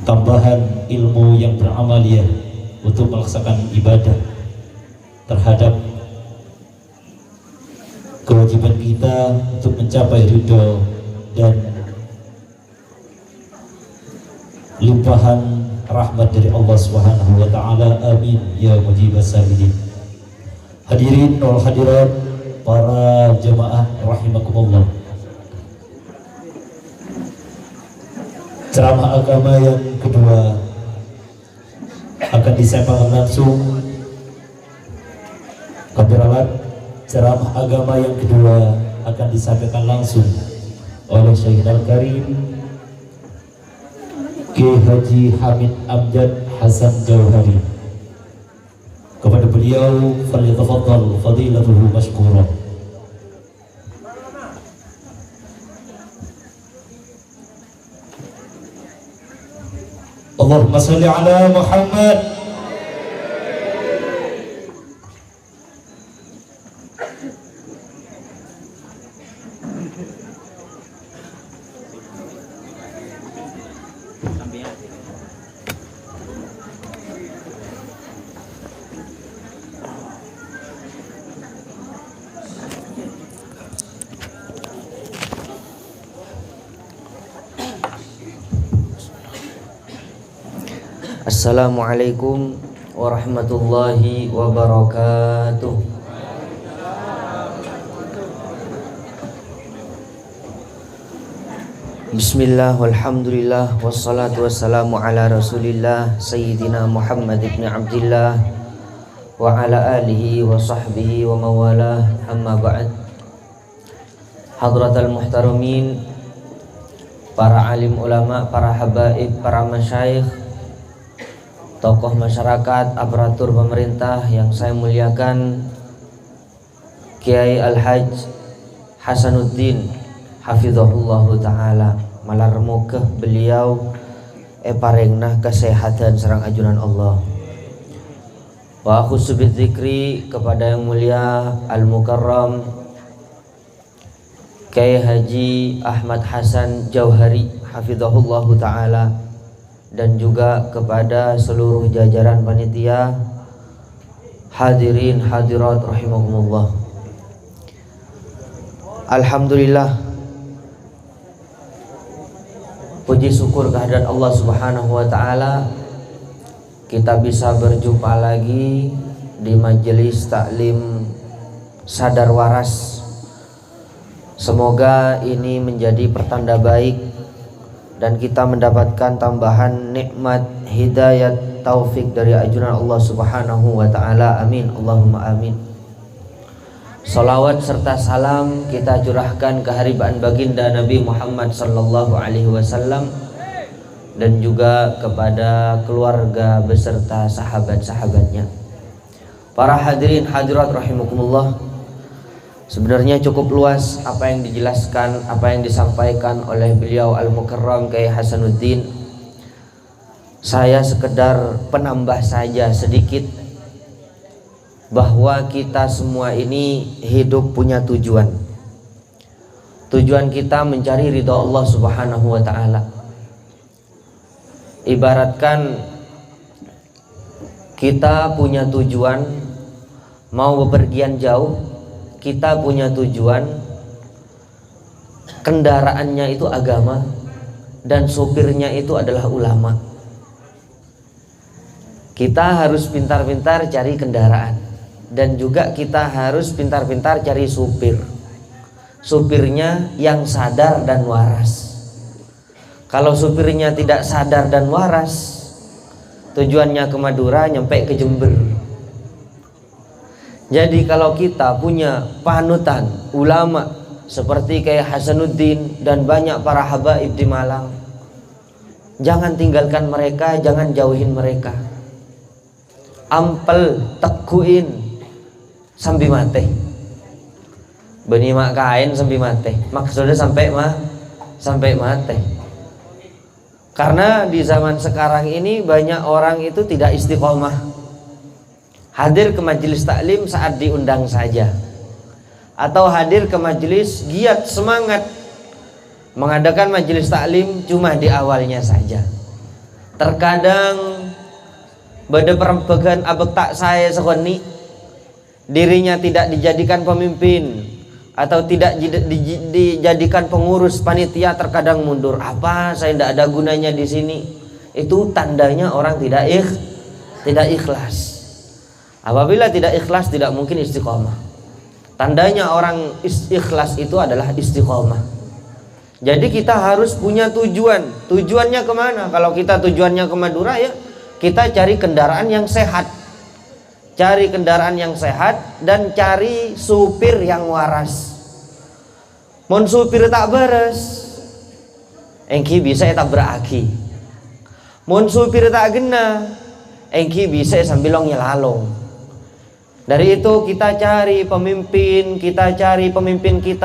tambahan ilmu yang beramaliyah untuk melaksanakan ibadah terhadap kewajiban kita untuk mencapai ridho dan limpahan rahmat dari Allah Subhanahu wa taala. Amin ya mujibas sa'ilin. Hadirin wal hadirat, para jemaah rahimakumullah. Ceramah agama yang kedua akan disampaikan langsung. Kabiralat, ceramah agama yang kedua akan disampaikan langsung oleh Syekhul Karim Kiai Haji Hamid Amjad Hasan Jauhari. Kepada beliau, falyatafaddal fadilatuhu mashkura. Allahumma salli ala Muhammad. Assalamualaikum warahmatullahi wabarakatuh. Bismillah walhamdulillah wassalatu wassalamu ala rasulillah Sayyidina Muhammad ibn Abdillah wa ala alihi wa sahbihi wa mawalah, amma ba'd. Hadratal muhtaramin, para alim ulama, para habaib, para masyayikh, tokoh masyarakat, aparatur pemerintah yang saya muliakan, Kiai Al-Hajj Hasanuddin hafizahullahu ta'ala, malarmukeh beliau paringnah kesehatan serang ajunan Allah. Wa khusus bidzikri kepada yang mulia Al-Mukarram Kiai Haji Ahmad Hasan Jauhari hafizahullahu ta'ala, dan juga kepada seluruh jajaran panitia, hadirin hadirat rahimakumullah. Alhamdulillah, puji syukur kehadirat Allah Subhanahu wa taala, kita bisa berjumpa lagi di majelis taklim Sadar Waras. Semoga ini menjadi pertanda baik dan kita mendapatkan tambahan nikmat hidayat taufik dari ajunan Allah Subhanahu wa taala. Amin, Allahumma amin. Salawat serta salam kita curahkan ke haribaan baginda Nabi Muhammad sallallahu alaihi wasallam dan juga kepada keluarga beserta sahabat-sahabatnya. Para hadirin hadirat rahimakumullah, sebenarnya cukup luas apa yang dijelaskan, apa yang disampaikan oleh beliau Al-Mukarram Kiai Hasanuddin. Saya sekedar penambah saja sedikit, bahwa kita semua ini hidup punya tujuan. Tujuan kita mencari ridha Allah Subhanahu wa taala. Ibaratkan kita punya tujuan mau bepergian jauh, kita punya tujuan, kendaraannya itu agama dan sopirnya itu adalah ulama. Kita harus pintar-pintar cari kendaraan dan juga kita harus pintar-pintar cari supir. Supirnya yang sadar dan waras. Kalau supirnya tidak sadar dan waras, tujuannya ke Madura nyampe ke Jember. Jadi kalau kita punya panutan ulama seperti kayak Hasanuddin dan banyak para habaib di Malang, jangan tinggalkan mereka, jangan jauhin mereka. Ampel tekuin sambil mate, beni mak kain sambil mate, maksudnya sampai mate. Karena di zaman sekarang ini banyak orang itu tidak istiqomah, hadir ke majelis taklim saat diundang saja, atau hadir ke majelis giat semangat mengadakan majelis taklim cuma di awalnya saja. Terkadang pada perempuan abek tak saya sekoni, dirinya tidak dijadikan pemimpin atau tidak dijadikan pengurus panitia, terkadang mundur. Apa saya tidak ada gunanya di sini? Itu tandanya orang tidak ikhlas. Apabila tidak ikhlas tidak mungkin istiqomah. Tandanya orang ikhlas itu adalah istiqomah. Jadi kita harus punya tujuan. Tujuannya kemana? Kalau kita tujuannya ke Madura, ya kita cari kendaraan yang sehat. Cari kendaraan yang sehat dan cari supir yang waras. Mun supir tak beres, engki bisa tak beraki. Mun supir tak gena, engki bisa sambil nyelalong. Dari itu kita cari pemimpin, kita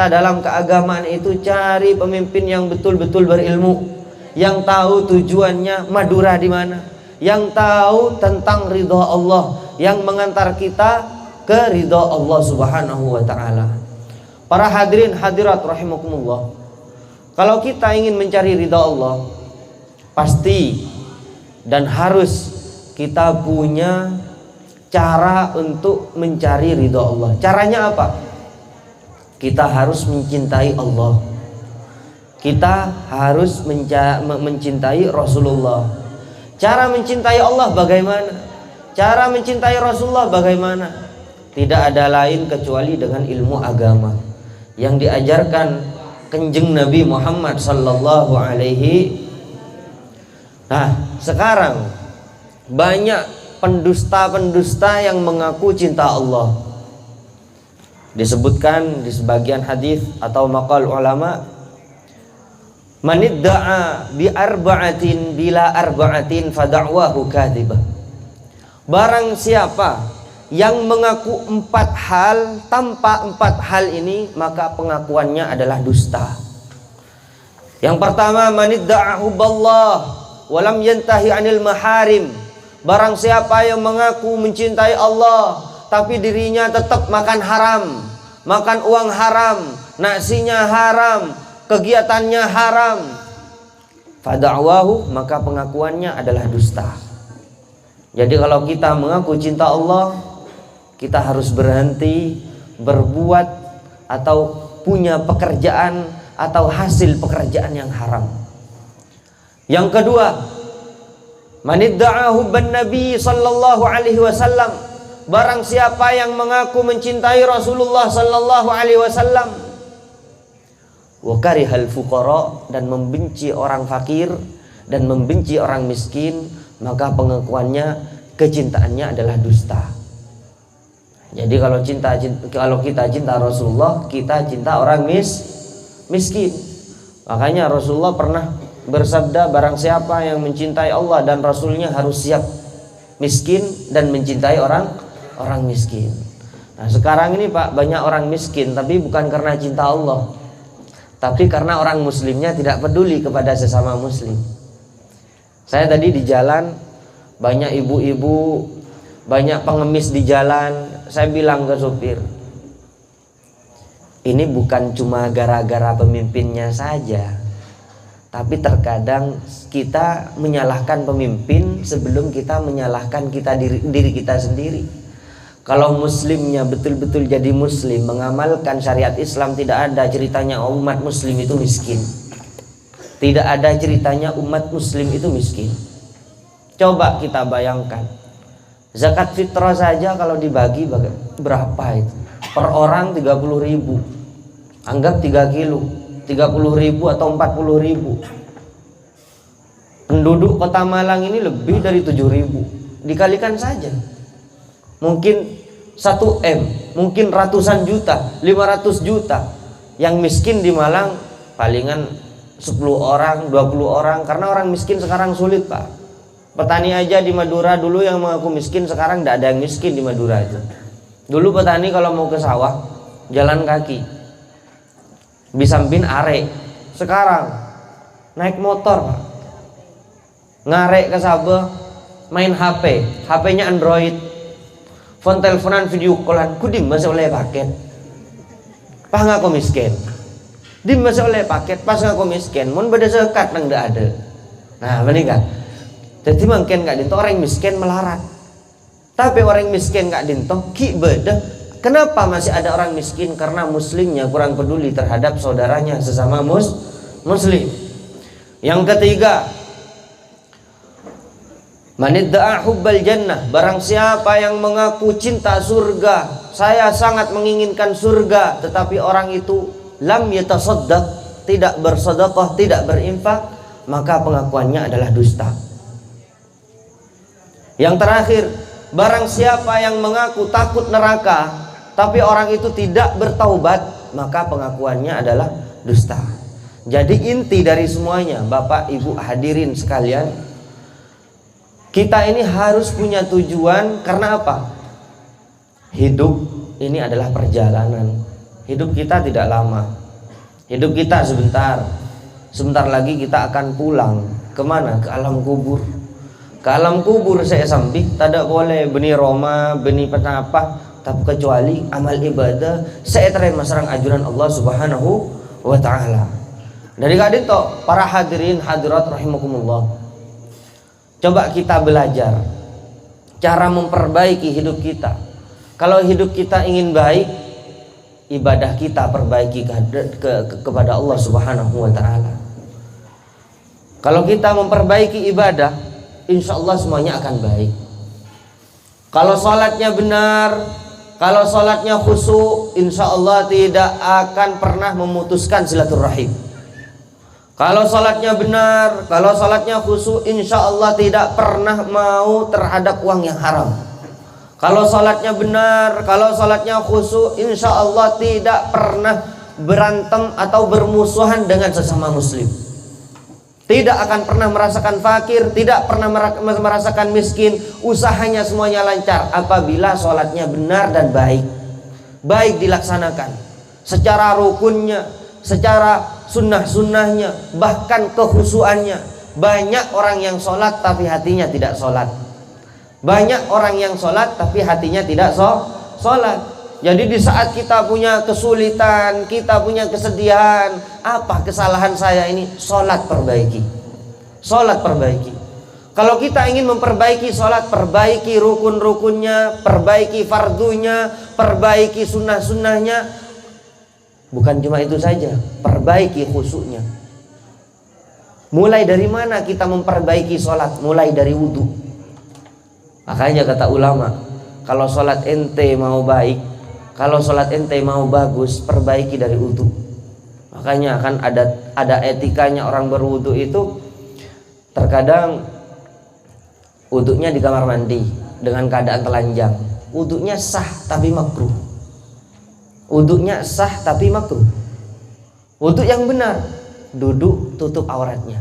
dalam keagamaan itu cari pemimpin yang betul-betul berilmu, yang tahu tujuannya Madura di mana, yang tahu tentang ridha Allah, yang mengantar kita ke ridha Allah Subhanahu wa taala. Para hadirin hadirat rahimakumullah. Kalau kita ingin mencari ridha Allah, pasti dan harus kita punya cara untuk mencari ridha Allah. Caranya apa? Kita harus mencintai Allah. Kita harus mencintai Rasulullah. Cara mencintai Allah bagaimana? Cara mencintai Rasulullah bagaimana? Tidak ada lain kecuali dengan ilmu agama yang diajarkan Kanjeng Nabi Muhammad sallallahu alaihi. Nah, sekarang banyak pendusta-pendusta yang mengaku cinta Allah. Disebutkan di sebagian hadis atau maqal ulama, manidda'a bi arba'atin bila arba'atin fada'wahu kadzibah. Barang siapa yang mengaku 4 hal tanpa 4 hal ini, maka pengakuannya adalah dusta. Yang pertama, manidda'a hubballah walam yantahi 'anil maharim. Barang siapa yang mengaku mencintai Allah tapi dirinya tetap makan haram, makan uang haram, nasinya haram, kegiatannya haram, fada'wahu, maka pengakuannya adalah dusta. Jadi kalau kita mengaku cinta Allah, kita harus berhenti berbuat atau punya pekerjaan atau hasil pekerjaan yang haram. Yang kedua, manidda'a hubban Nabi sallallahu alaihi wasallam. Barang siapa yang mengaku mencintai Rasulullah sallallahu alaihi wasallam, wa karihal fuqara, dan membenci orang fakir dan membenci orang miskin, maka pengakuannya, kecintaannya adalah dusta. Jadi kalau kita cinta Rasulullah, kita cinta orang miskin. Makanya Rasulullah pernah bersabda, barang siapa yang mencintai Allah dan Rasulnya harus siap miskin dan mencintai orang miskin. Nah sekarang ini Pak, banyak orang miskin tapi bukan karena cinta Allah, tapi karena orang muslimnya tidak peduli kepada sesama muslim. Saya tadi di jalan, banyak ibu-ibu, banyak pengemis di jalan. Saya bilang ke supir, ini bukan cuma gara-gara pemimpinnya saja, tapi terkadang kita menyalahkan pemimpin sebelum kita menyalahkan diri kita sendiri. Kalau muslimnya betul-betul jadi muslim, mengamalkan syariat Islam, tidak ada ceritanya umat muslim itu miskin. Tidak ada ceritanya umat muslim itu miskin. Coba kita bayangkan, zakat fitrah saja kalau dibagi berapa itu? Per orang 30.000. Anggap 3 kilo, 30.000 atau 40.000. Penduduk Kota Malang ini lebih dari 7.000. Dikalikan saja, mungkin 1 M, mungkin ratusan juta, 500 juta. Yang miskin di Malang palingan 10 orang, 20 orang. Karena orang miskin sekarang sulit Pak. Petani aja di Madura dulu yang mengaku miskin, sekarang tidak ada yang miskin di Madura itu. Dulu petani kalau mau ke sawah jalan kaki, bisampin arek. Sekarang naik motor Pak, ngarek ke Sabah, main HP, HP-nya Android, phone teleponan, video callan. Kudim masih oleh paket, pas ngaku miskin. Dim masih oleh paket, pas ngaku miskin. Mun beda zakat nang ndak ada. Nah meninggal. Jadi mungkin nggak dinto orang miskin melarat, tapi orang miskin nggak dinto ki beda. Kenapa masih ada orang miskin? Karena muslimnya kurang peduli terhadap saudaranya sesama muslim. Yang ketiga, Man idda'a hubbal jannah, barang siapa yang mengaku cinta surga, saya sangat menginginkan surga, tetapi orang itu lam yatasaddaq, tidak bersedekah, tidak berinfak, maka pengakuannya adalah dusta. Yang terakhir, barang siapa yang mengaku takut neraka, tapi orang itu tidak bertaubat, maka pengakuannya adalah dusta. Jadi inti dari semuanya, Bapak Ibu hadirin sekalian, kita ini harus punya tujuan. Karena apa? Hidup ini adalah perjalanan. Hidup kita tidak lama. Hidup kita sebentar. Sebentar lagi kita akan pulang. Kemana? Ke alam kubur. Ke alam kubur saya sambil tidak boleh beni Roma, beni penapa, tapi kecuali amal ibadah saya terakhir masarang ajuran Allah Subhanahu wa ta'ala. Dari kadin to para hadirin hadirat rahimakumullah, coba kita belajar cara memperbaiki hidup kita. Kalau hidup kita ingin baik, ibadah kita perbaiki kepada Allah Subhanahu wa ta'ala. Kalau kita memperbaiki ibadah, insya Allah semuanya akan baik. Kalau sholatnya benar, kalau sholatnya khusyuk, insya Allah tidak akan pernah memutuskan silaturahim. Kalau sholatnya benar, kalau sholatnya khusyuk, insya Allah tidak pernah mau terhadap uang yang haram. Kalau sholatnya benar, kalau sholatnya khusyuk, insya Allah tidak pernah berantem atau bermusuhan dengan sesama muslim. Tidak akan pernah merasakan fakir, tidak pernah merasakan miskin. Usahanya semuanya lancar apabila sholatnya benar dan baik. Baik dilaksanakan secara rukunnya, secara sunnah-sunnahnya, bahkan kekhusyuannya. Banyak orang yang sholat tapi hatinya tidak sholat. Banyak orang yang sholat tapi hatinya tidak sholat. Jadi di saat kita punya kesulitan, kita punya kesedihan, apa kesalahan saya ini? Sholat perbaiki. Sholat perbaiki. Kalau kita ingin memperbaiki sholat, perbaiki rukun-rukunnya, perbaiki fardunya, perbaiki sunnah-sunnahnya. Bukan cuma itu saja, perbaiki khusyuknya. Mulai dari mana kita memperbaiki sholat? Mulai dari wudhu. Makanya kata ulama, kalau sholat ente mau baik, kalau sholat ente mau bagus, perbaiki dari wudhu. Makanya akan ada etikanya orang berwudhu itu. Terkadang wudhunya di kamar mandi dengan keadaan telanjang. Wudhunya sah tapi makruh. Wudhunya sah tapi makruh. Wudhu yang benar, duduk tutup auratnya.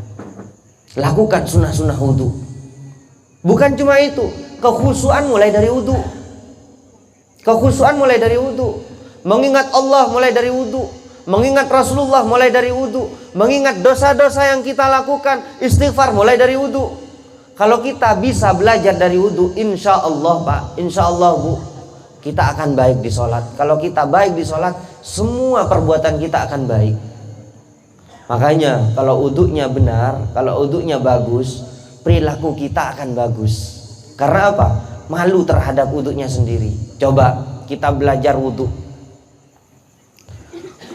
Lakukan sunnah-sunnah wudhu. Bukan cuma itu, kekhusyuan mulai dari wudhu. Kekhusyuan mulai dari wudhu. Mengingat Allah mulai dari wudhu. Mengingat Rasulullah mulai dari wudhu. Mengingat dosa-dosa yang kita lakukan, istighfar mulai dari wudhu. Kalau kita bisa belajar dari wudhu, insya Allah Pak, insya Allah Bu, kita akan baik di sholat. Kalau kita baik di sholat, semua perbuatan kita akan baik. Makanya kalau wudhunya benar, kalau wudhunya bagus, perilaku kita akan bagus. Karena apa? Malu terhadap wudhunya sendiri. Coba kita belajar wudhu.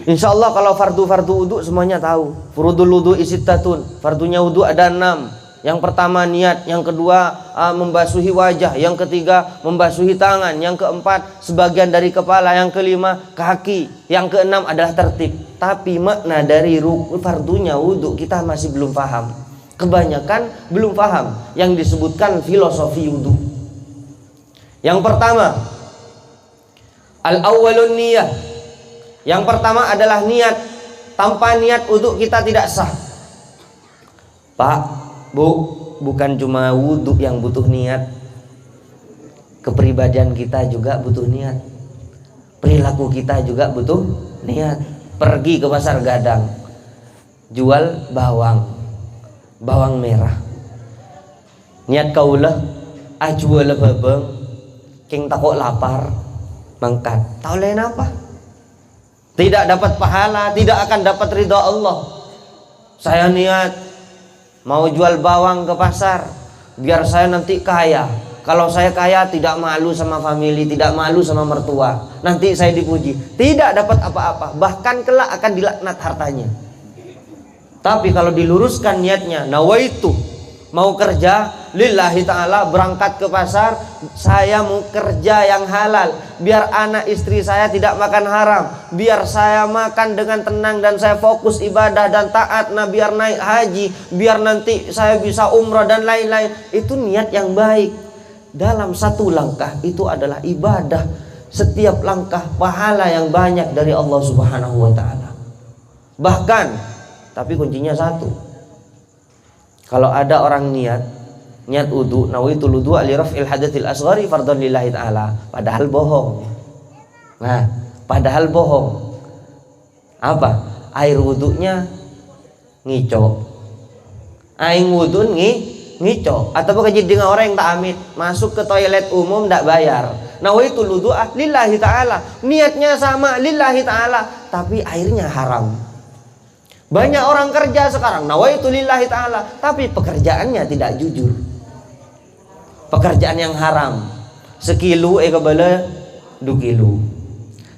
Insya Allah kalau fardu-fardu wudhu semuanya tahu. Furudul wudhu isittatun. Fardunya wudhu ada 6. Yang pertama niat, yang kedua membasuhi wajah, yang ketiga membasuhi tangan, yang keempat sebagian dari kepala, yang kelima kaki, yang keenam adalah tertib. Tapi makna dari fardunya wudhu kita masih belum paham. Kebanyakan belum paham yang disebutkan filosofi wudhu. Yang pertama, al-awwalun niyah. Yang pertama adalah niat. Tanpa niat wudhu kita tidak sah. Pak, Bu, bukan cuma wudhu yang butuh niat. Kepribadian kita juga butuh niat. Perilaku kita juga butuh niat. Pergi ke pasar Gadang, jual bawang merah. Niat kaulah ajual babang, king takut lapar, mangkat. Tahu lain apa? Tidak dapat pahala, tidak akan dapat ridha Allah. Saya niat mau jual bawang ke pasar biar saya nanti kaya. Kalau saya kaya tidak malu sama family, tidak malu sama mertua. Nanti saya dipuji. Tidak dapat apa-apa, bahkan kelak akan dilaknat hartanya. Tapi kalau diluruskan niatnya, nawaitu Mau kerja lillahi ta'ala, berangkat ke pasar, saya mau kerja yang halal, biar anak istri saya tidak makan haram, biar saya makan dengan tenang dan saya fokus ibadah dan taat, nah biar naik haji, biar nanti saya bisa umrah dan lain-lain. Itu niat yang baik. Dalam satu langkah itu adalah ibadah, setiap langkah pahala yang banyak dari Allah Subhanahu wa ta'ala. Bahkan, tapi kuncinya satu, kalau ada orang niat wudu, nawaitul wudu li raf'il hadatsil asghari fardhan lillahi ta'ala, padahal bohong. Nah, padahal bohong. Apa? Air wudunya ngico. Aing wudu ngico. Atau jadi dengan orang yang tak amit, masuk ke toilet umum ndak bayar. Nawaitul wudu lillahi ta'ala. Niatnya sama lillahi ta'ala, tapi airnya haram. Banyak orang kerja sekarang nawaitu lillahi ta'ala, tapi pekerjaannya tidak jujur. Pekerjaan yang haram. Sekilo kabala 2 kilo.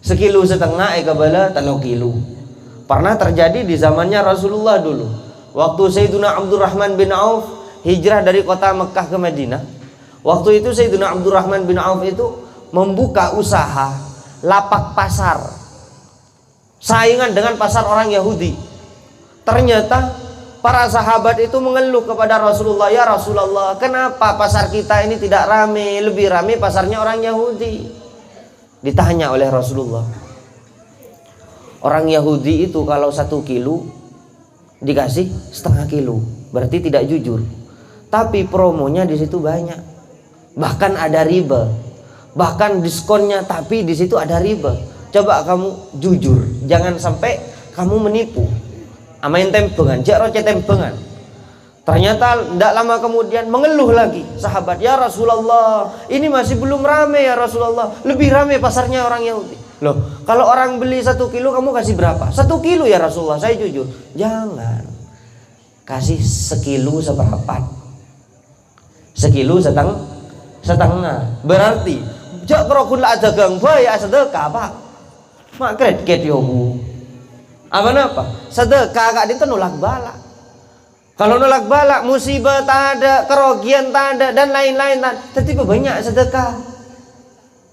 Sekilo setengah kabala 3 kilo. Pernah terjadi di zamannya Rasulullah dulu. Waktu Sayyidina Abdurrahman bin Auf hijrah dari kota Mekah ke Madinah. Waktu itu Sayyidina Abdurrahman bin Auf itu membuka usaha lapak pasar, saingan dengan pasar orang Yahudi. Ternyata para sahabat itu mengeluh kepada Rasulullah, ya Rasulullah, kenapa pasar kita ini tidak rame, lebih rame pasarnya orang Yahudi. Ditanya oleh Rasulullah, orang Yahudi itu kalau 1 kilo dikasih setengah kilo, berarti tidak jujur. Tapi promonya di situ banyak, bahkan ada riba, bahkan diskonnya, tapi di situ ada riba. Coba kamu jujur, jangan sampai kamu menipu. Amain tempengan, jak roce tempengan. Ternyata tidak lama kemudian mengeluh lagi sahabat, ya Rasulullah, ini masih belum rame ya Rasulullah, lebih rame pasarnya orang Yahudi. Loh, kalau orang beli 1 kilo kamu kasih berapa? 1 kilo ya Rasulullah, saya jujur. Jangan, kasih 1 kilo seperempat, 1 kilo setengah. Berarti jak kerokun lah ada gang bayar sedekah pak, mak kredit yobu. Apa? Sedekah kak itu nolak balak. Kalau nolak balak, musibah tak ada, kerugian tak ada, dan lain-lain tak. Tetapi banyak sedekah.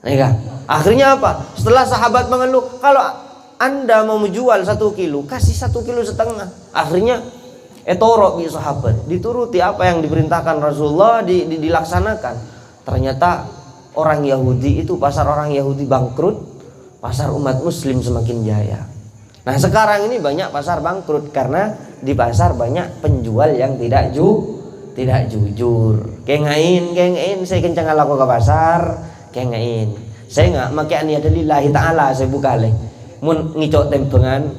Nah, akhirnya apa? Setelah sahabat mengeluh, kalau anda mau menjual 1 kilo, kasih 1,5 kilo. Akhirnya etorok bi sahabat, dituruti apa yang diperintahkan Rasulullah, dilaksanakan. Ternyata orang Yahudi itu, pasar orang Yahudi bangkrut, pasar umat Muslim semakin jaya. Nah sekarang ini banyak pasar bangkrut karena di pasar banyak penjual yang tidak jujur. Kengain, saya kencang laku ke pasar, kengain. Saya nggak makai niat lillahi ta'ala, saya buka leh. Mun ngicok tempengan,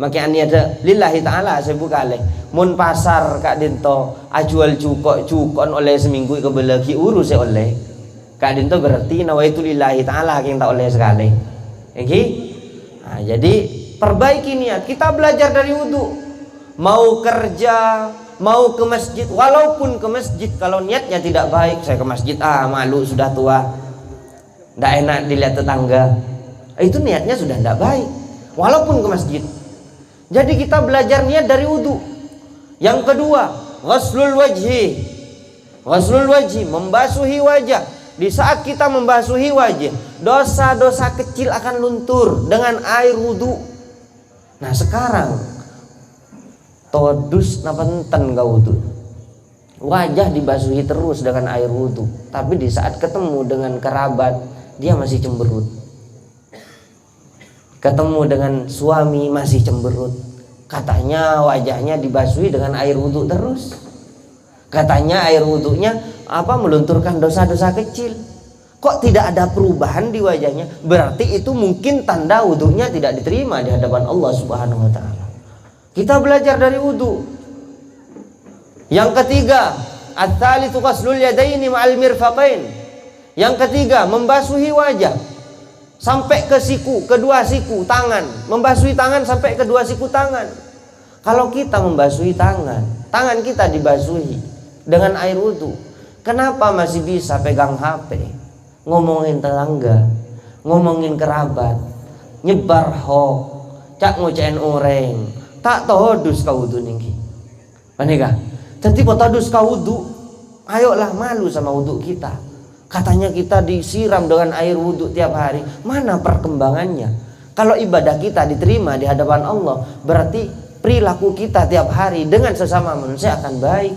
makai niat lillahi ta'ala, saya buka leh. Mun pasar kak dinto ajual cukon oleh seminggu ke belagi urus saya oleh. Kak dinto berarti nawaitu lillahi ta'ala yang tak oleh sekali. Oke? Nah, jadi perbaiki niat. Kita belajar dari wudhu. Mau kerja, mau ke masjid, walaupun ke masjid kalau niatnya tidak baik, saya ke masjid malu sudah tua, tidak enak dilihat tetangga, itu niatnya sudah tidak baik walaupun ke masjid. Jadi kita belajar niat dari wudhu. Yang kedua, ghuslul wajhi, membasuhi wajah. Di saat kita membasuhi wajah, dosa-dosa kecil akan luntur dengan air wudhu. Nah sekarang todus napenten kau wudhu, wajah dibasuhi terus dengan air wudhu, tapi di saat ketemu dengan kerabat dia masih cemberut, ketemu dengan suami masih cemberut. Katanya wajahnya dibasuhi dengan air wudhu terus, katanya air wudhunya melunturkan dosa-dosa kecil. Kok tidak ada perubahan di wajahnya? Berarti itu mungkin tanda wudhunya tidak diterima di hadapan Allah Subhanahu wa ta'ala. Kita belajar dari wudhu. Yang ketiga, at-tsalitsu ghuslul yadaini ma'al mirfaqain. Yang ketiga, membasuhi wajah sampai ke siku, kedua siku tangan. Membasuhi tangan sampai kedua siku tangan. Kalau kita membasuhi tangan kita dibasuhi dengan air wudhu. Kenapa masih bisa pegang HP? Ngomongin tetangga, ngomongin kerabat, nyebar hoax, cak ngocein orang, tak todus kau wudhu niki. Panika. Jadi potadus ka wudu, ayolah malu sama wudu kita. Katanya kita disiram dengan air wudu tiap hari. Mana perkembangannya? Kalau ibadah kita diterima di hadapan Allah, berarti perilaku kita tiap hari dengan sesama manusia akan baik.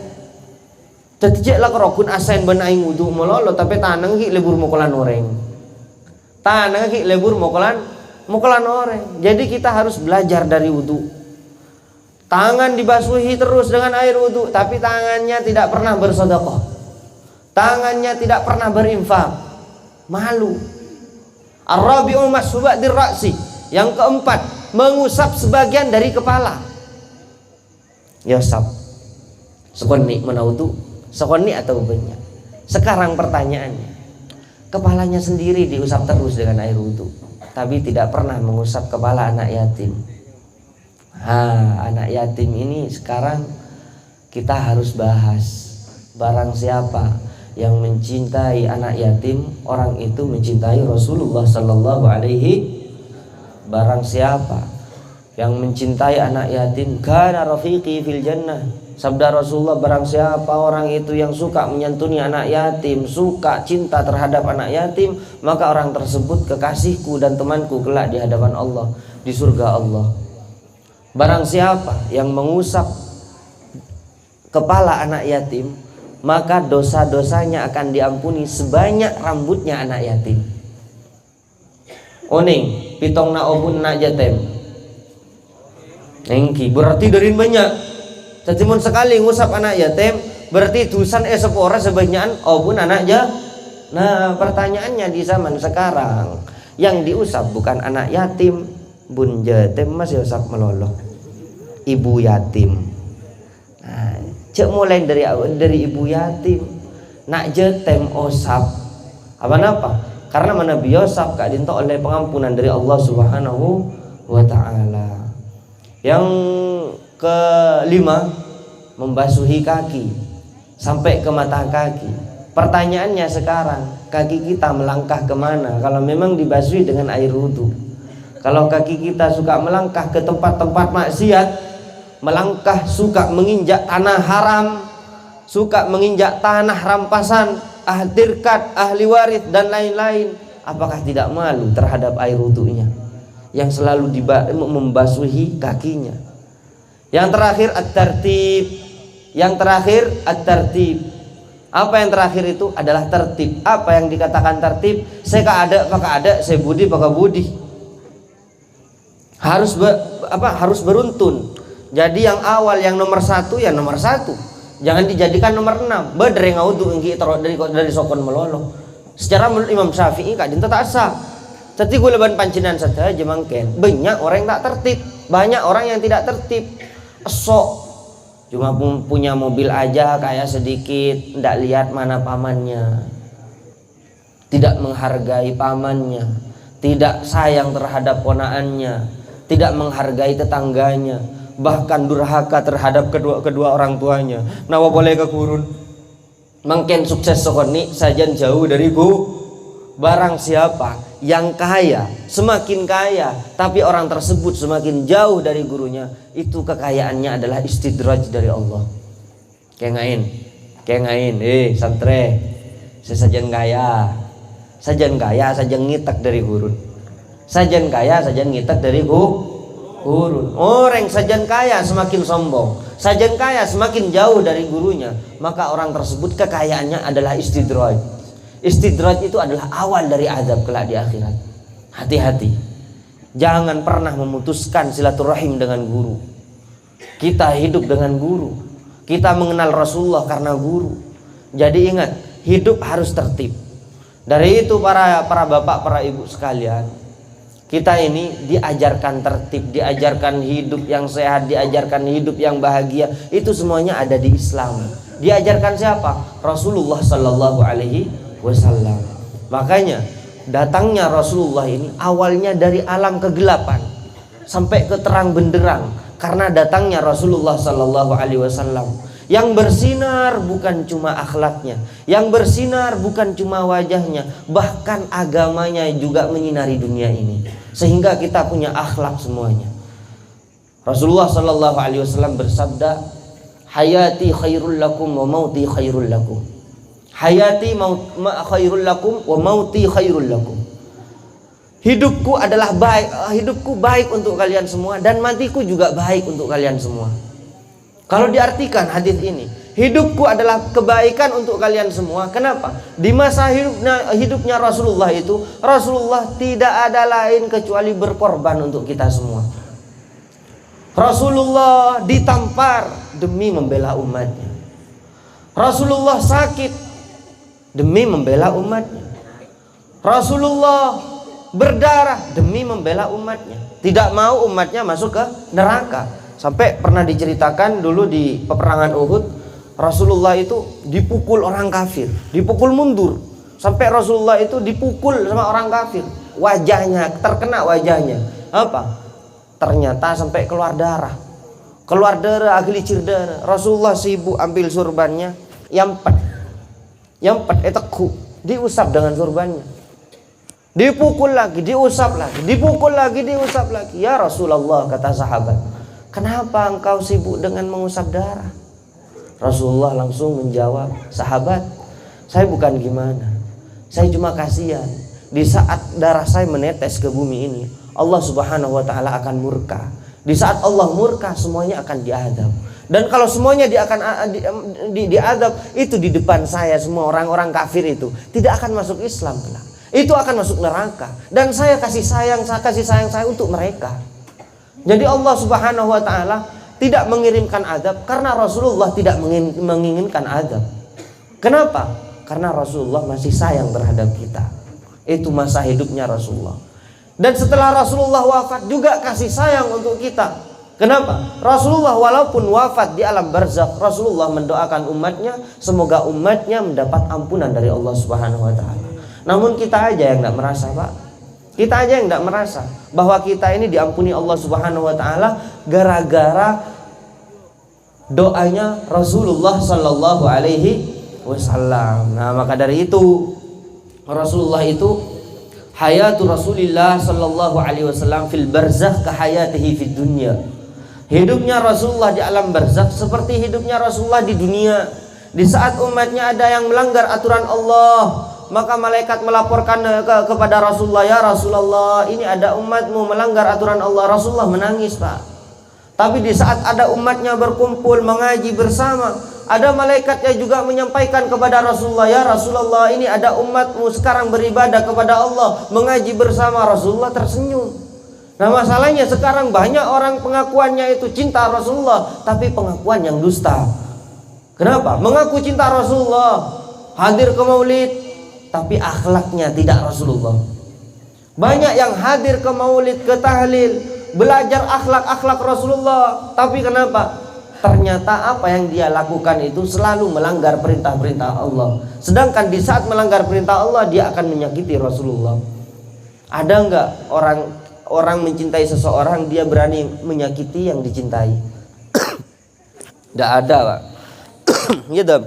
Jadi jeklah kerokun asen ben aing wudu mololo tapi tanang ki lebur mokolan oreng. Tanang ki lebur mokolan oreng. Jadi kita harus belajar dari wudu. Tangan dibasuhi terus dengan air wudu, tapi tangannya tidak pernah bersedekah. Tangannya tidak pernah berinfak. Malu. Ar-rabi'u mashubatir ra'si. Yang keempat, mengusap sebagian dari kepala. Yosap. Sekoni mana wudu? Sekoni atau banyak? Sekarang pertanyaannya, kepalanya sendiri diusap terus dengan air wudu, tapi tidak pernah mengusap kepala anak yatim. Anak yatim ini sekarang kita harus bahas. Barang siapa yang mencintai anak yatim, orang itu mencintai Rasulullah sallallahu alaihi. Barang siapa yang mencintai anak yatim, kana rafiqi fil jannah. Sabda Rasulullah, barang siapa orang itu yang suka menyantuni anak yatim, suka cinta terhadap anak yatim, maka orang tersebut kekasihku dan temanku kelak di hadapan Allah, di surga Allah. Barang siapa yang mengusap kepala anak yatim, maka dosa-dosanya akan diampuni sebanyak rambutnya anak yatim. Oning, pitong na obun na jatem. Engki, berarti dari banyak. Cuma sekali ngusap anak yatim, berarti tusan sepora sebanyakan obun anak ja. Nah, pertanyaannya di zaman sekarang, yang diusap bukan anak yatim, bun jatem masih usap meloloh. Ibu yatim. Nah, cek mulai dari ibu yatim, nak jetem osap. Apa? Karena mana biosap kak dinto oleh pengampunan dari Allah Subhanahu wa taala. Yang kelima, membasuhi kaki sampai ke mata kaki. Pertanyaannya sekarang, kaki kita melangkah kemana kalau memang dibasuhi dengan air wudu? Kalau kaki kita suka melangkah ke tempat-tempat maksiat, melangkah suka menginjak tanah haram, suka menginjak tanah rampasan, ahdirkat, ahli waris dan lain-lain, apakah tidak malu terhadap air wudunya yang selalu membasuhi kakinya? Yang terakhir at-tartib. Yang terakhir at-tartib. Apa yang terakhir itu adalah tertib. Apa yang dikatakan tertib? Saya pakai ada, saya budi pakai budi. Harus beruntun. Jadi yang awal, yang nomor satu, ya nomor satu. Jangan dijadikan nomor 6. Bedre ngaudu engki dari sokon melolo. Secara menurut Imam Syafi'i kak dinta tak sah. Tapi gue leban pancinan saja mangken. Banyak orang yang tak tertib, banyak orang yang tidak tertib. Esok cuma punya mobil aja kayak sedikit, ndak lihat mana pamannya, tidak menghargai pamannya, tidak sayang terhadap ponaannya, tidak menghargai tetangganya, bahkan durhaka terhadap kedua orang tuanya. Nawa boleh kekurun mungkin sukses sokoni sajan jauh dariku. Barang siapa yang kaya, semakin kaya, tapi orang tersebut semakin jauh dari gurunya, itu kekayaannya adalah istidraj dari Allah. Kengain, santre, sesajen kaya, sajen ngitak dari gurun, sajen kaya, sajen ngitak dari gurun. Orang sajen kaya semakin sombong, sajen kaya semakin jauh dari gurunya, maka orang tersebut kekayaannya adalah istidraj. Istidraj itu adalah awal dari azab kelak di akhirat. Hati-hati, jangan pernah memutuskan silaturahim dengan guru. Kita hidup dengan guru, kita mengenal Rasulullah karena guru. Jadi ingat, hidup harus tertib. Dari itu para bapak, para ibu sekalian, kita ini diajarkan tertib, diajarkan hidup yang sehat, diajarkan hidup yang bahagia. Itu semuanya ada di Islam. Diajarkan siapa? Rasulullah Sallallahu Alaihi Wasallam. Makanya datangnya Rasulullah ini awalnya dari alam kegelapan sampai ke terang benderang, karena datangnya Rasulullah Sallallahu Alaihi Wasallam yang bersinar bukan cuma akhlaknya, yang bersinar bukan cuma wajahnya, bahkan agamanya juga menyinari dunia ini, sehingga kita punya akhlak semuanya. Rasulullah Sallallahu Alaihi Wasallam bersabda, hayati khairul lakum wa mauti khairul lakum. Hayati khairul lakum wa mauti khairul lakum. Hidupku adalah baik, hidupku baik untuk kalian semua dan matiku juga baik untuk kalian semua. Kalau diartikan hadis ini, hidupku adalah kebaikan untuk kalian semua. Kenapa? Di masa hidupnya Rasulullah itu, Rasulullah tidak ada lain kecuali berkorban untuk kita semua. Rasulullah ditampar demi membela umatnya. Rasulullah sakit demi membela umatnya. Rasulullah berdarah demi membela umatnya. Tidak mau umatnya masuk ke neraka. Sampai pernah diceritakan dulu di peperangan Uhud, Rasulullah itu dipukul orang kafir, dipukul mundur. Sampai Rasulullah itu dipukul sama orang kafir. Wajahnya, terkena wajahnya. Apa? Ternyata sampai keluar darah. Keluar darah, agelicir darah. Rasulullah sibuk ambil surbannya, yampet eteku, diusap dengan surbannya. Dipukul lagi, diusap lagi, dipukul lagi, diusap lagi. Ya Rasulullah, kata sahabat, kenapa engkau sibuk dengan mengusap darah? Rasulullah langsung menjawab, sahabat, saya bukan gimana, saya cuma kasihan. Di saat darah saya menetes ke bumi ini, Allah Subhanahu wa ta'ala akan murka. Di saat Allah murka, semuanya akan diadab. Dan kalau semuanya diadab, itu di depan saya semua orang-orang kafir itu tidak akan masuk Islam, itu akan masuk neraka. Dan saya kasih sayang saya untuk mereka. Jadi Allah Subhanahu wa ta'ala tidak mengirimkan adab karena Rasulullah tidak menginginkan adab. Kenapa? Karena Rasulullah masih sayang terhadap kita. Itu masa hidupnya Rasulullah. Dan setelah Rasulullah wafat juga kasih sayang untuk kita. Kenapa? Rasulullah walaupun wafat di alam barzakh, Rasulullah mendoakan umatnya semoga umatnya mendapat ampunan dari Allah Subhanahu wa ta'ala. Namun kita aja yang tidak merasa, Pak. Kita aja yang tidak merasa bahwa kita ini diampuni Allah Subhanahu wa ta'ala gara-gara doanya Rasulullah sallallahu alaihi wasallam. Nah, maka dari itu Rasulullah itu hayatu Rasulillah sallallahu alaihi wasallam fil barzakh ka hayatihi fid dunya. Hidupnya Rasulullah di alam barzakh seperti hidupnya Rasulullah di dunia. Di saat umatnya ada yang melanggar aturan Allah, maka malaikat melaporkan kepada Rasulullah, ya Rasulullah, ini ada umatmu melanggar aturan Allah. Rasulullah menangis, Pak. Tapi di saat ada umatnya berkumpul mengaji bersama, ada malaikatnya juga menyampaikan kepada Rasulullah, ya Rasulullah, ini ada umatmu sekarang beribadah kepada Allah, mengaji bersama. Rasulullah tersenyum. Nah, masalahnya sekarang banyak orang pengakuannya itu cinta Rasulullah, tapi pengakuan yang dusta. Kenapa? Mengaku cinta Rasulullah, hadir ke maulid, tapi akhlaknya tidak Rasulullah. Banyak yang hadir ke maulid, ke tahlil, belajar akhlak Rasulullah, tapi kenapa? Ternyata apa yang dia lakukan itu selalu melanggar perintah-perintah Allah. Sedangkan di saat melanggar perintah Allah, dia akan menyakiti Rasulullah. Ada enggak orang mencintai seseorang, dia berani menyakiti yang dicintai? Tidak ada, Pak. Ya dam.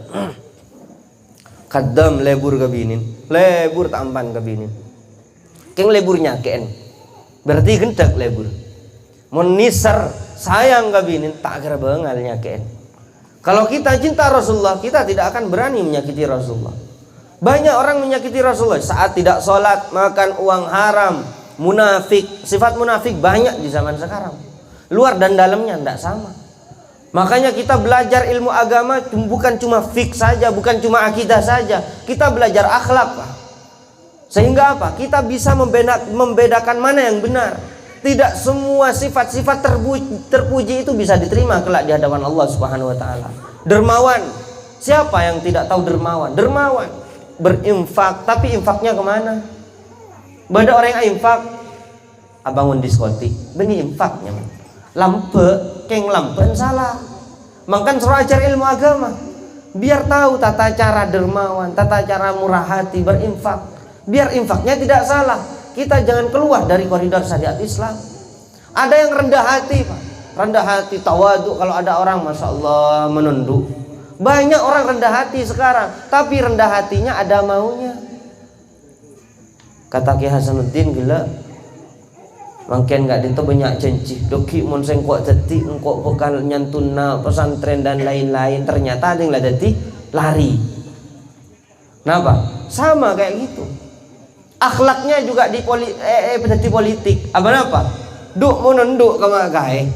Kadam lebur kabinin, lebur tampan kabinin. Keng leburnya ken, berarti gendak lebur. Meniser sayang kabinin tak kira bengalnya ken. Kalau kita cinta Rasulullah, kita tidak akan berani menyakiti Rasulullah. Banyak orang menyakiti Rasulullah saat tidak sholat, makan uang haram, munafik. Sifat munafik banyak di zaman sekarang. Luar dan dalamnya tidak sama. Makanya kita belajar ilmu agama bukan cuma fik saja, bukan cuma akidah saja. Kita belajar akhlak, Pak. Sehingga apa? Kita bisa membedakan mana yang benar. Tidak semua sifat-sifat terpuji itu bisa diterima kelak di hadapan Allah Subhanahu wa ta'ala. Dermawan. Siapa yang tidak tahu dermawan? Dermawan. Berinfak, tapi infaknya kemana? Bada orang yang infak, abangun diskotik, beni infaknya. Lampe, keng lampen salah. Makan suruh ajar ilmu agama, biar tahu tata cara dermawan, tata cara murah hati, berinfak. Biar infaknya tidak salah. Kita jangan keluar dari koridor syariat Islam. Ada yang rendah hati, Pak. Rendah hati, tawadu. Kalau ada orang, masya Allah, menunduk. Banyak orang rendah hati sekarang, tapi rendah hatinya ada maunya. Kata Ki Hasanuddin, gila, Mungkin nggak dinto banyak janji doki mun sing kok dadi engko bakal nyantuna pesantren dan lain-lain, ternyata ada yang lah dadi lari. Kenapa? Sama kayak gitu. Akhlaknya juga di politik. Apa? Duk mau nunduk ke makai.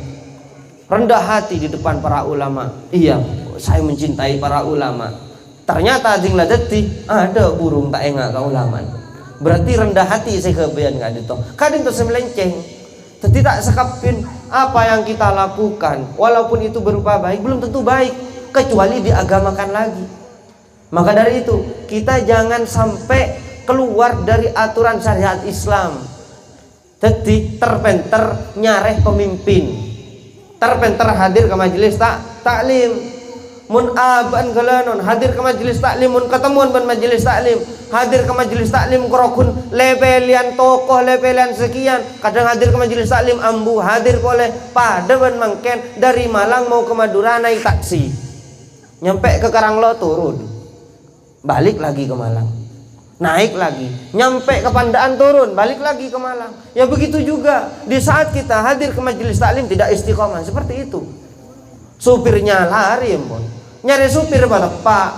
Rendah hati di depan para ulama. Iya, saya mencintai para ulama. Ternyata ding ladati ada burung tak engak ke ulama. Berarti rendah hati saya kebean enggak itu. Kadang itu semelenceng. Jadi tak sekapin apa yang kita lakukan, walaupun itu berupa baik, belum tentu baik kecuali diagamakan lagi. Maka dari itu kita jangan sampai keluar dari aturan syariat Islam. Jadi terpenter nyareh pemimpin, terpenter hadir ke majelis taklim, mun aban galanon hadir ke majelis taklim, mun ketemuan ban majelis taklim, hadir ke majelis taklim kerokun lebelian tokoh lebelian sekian, kadang hadir ke majelis taklim ambu hadir boleh pada ban mangken dari Malang mau ke Madura naik taksi, nyampe ke Karanglo turun, balik lagi ke Malang, naik lagi, nyampe ke Pandaan turun, balik lagi ke Malang. Ya begitu juga di saat kita hadir ke majelis taklim tidak istiqomah seperti itu. Supirnya lari empon, nyari supir pak,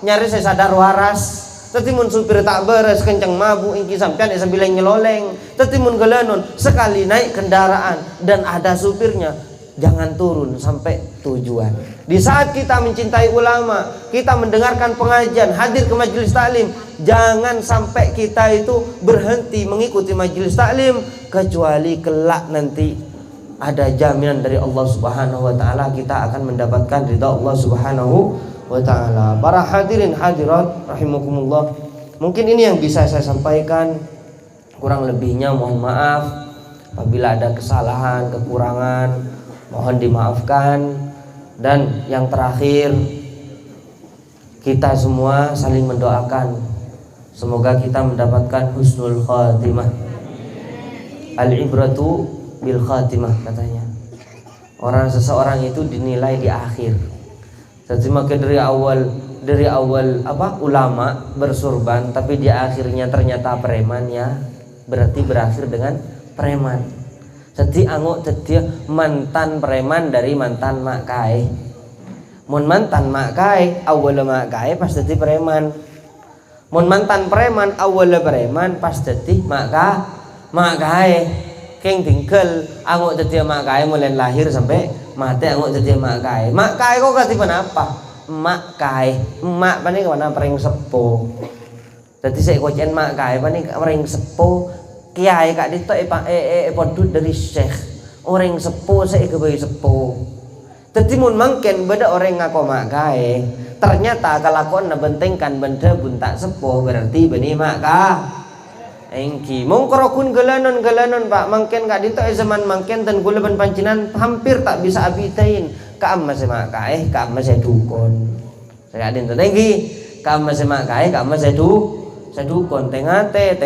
nyari saya sadar waras. Tetimun supir tak beres kencang mabuk ingki sampean sambil nyeloleng. Tetimun gelanon sekali naik kendaraan dan ada supirnya, jangan turun sampai tujuan. Di saat kita mencintai ulama, kita mendengarkan pengajian, hadir ke majelis taklim, jangan sampai kita itu berhenti mengikuti majelis taklim kecuali kelak nanti ada jaminan dari Allah Subhanahu wa taala kita akan mendapatkan ridha Allah Subhanahu wa taala. Para hadirin hadirat rahimakumullah, mungkin ini yang bisa saya sampaikan. Kurang lebihnya mohon maaf apabila ada kesalahan, kekurangan, mohon dimaafkan. Dan yang terakhir, kita semua saling mendoakan semoga kita mendapatkan husnul khatimah. Al-ibratu bil khatimah katanya. Seseorang itu dinilai di akhir. Jadi maka dari awal ulama bersurban tapi di akhirnya ternyata preman, ya berarti berakhir dengan preman. Jadi anguk jadi mantan preman dari mantan mak kai. Mun mantan mak kai awal mak kai pas jadi preman. Mun mantan preman awal preman pas jadi mak kai. Keng tinggal anguk jadi mak kai mulai lahir sampai mati anguk jadi mak kai. Mak kai kok ganti apa? Mak kai. Mak pani kana pering sepo. Jadi saya kocen mak kai pani pering sepo. Kiai kak dito podut dari syekh orang sepuh saya kebayi sepuh. Tadi mun mangken beda orang ngaku makai ternyata kelakuan nabentengkan benda buntak sepuh berarti beni maka engki mong kerokun galanon pak mangken kak dito zaman mangken dan gula ban pancinan hampir tak bisa abitain kaam masih makai kaam masih dukun saya adin tengki kaam masih makai kaam masih sadukon tengate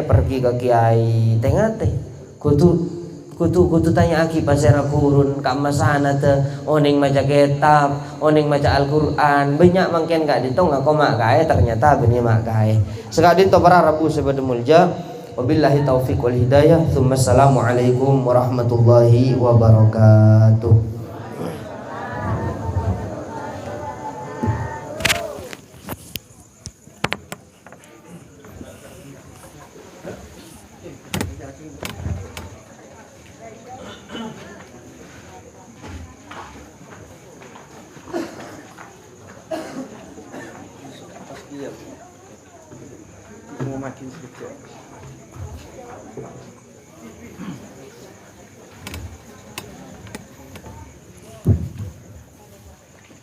pergi ke kiai tengate kutu tanya aki pasera kurun kak masana te oning maca kitab oning maca Al-Qur'an banyak mangken gak ditong aku mak kae ternyata benih mak kae sekadin to para rabu sebada mulja wabillahi taufiq wal hidayah tsumma assalamualaikum warahmatullahi wabarakatuh.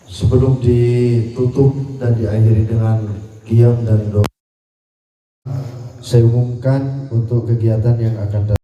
Sebelum ditutup dan diakhiri dengan qiyam dan doa, saya umumkan untuk kegiatan yang akan datang.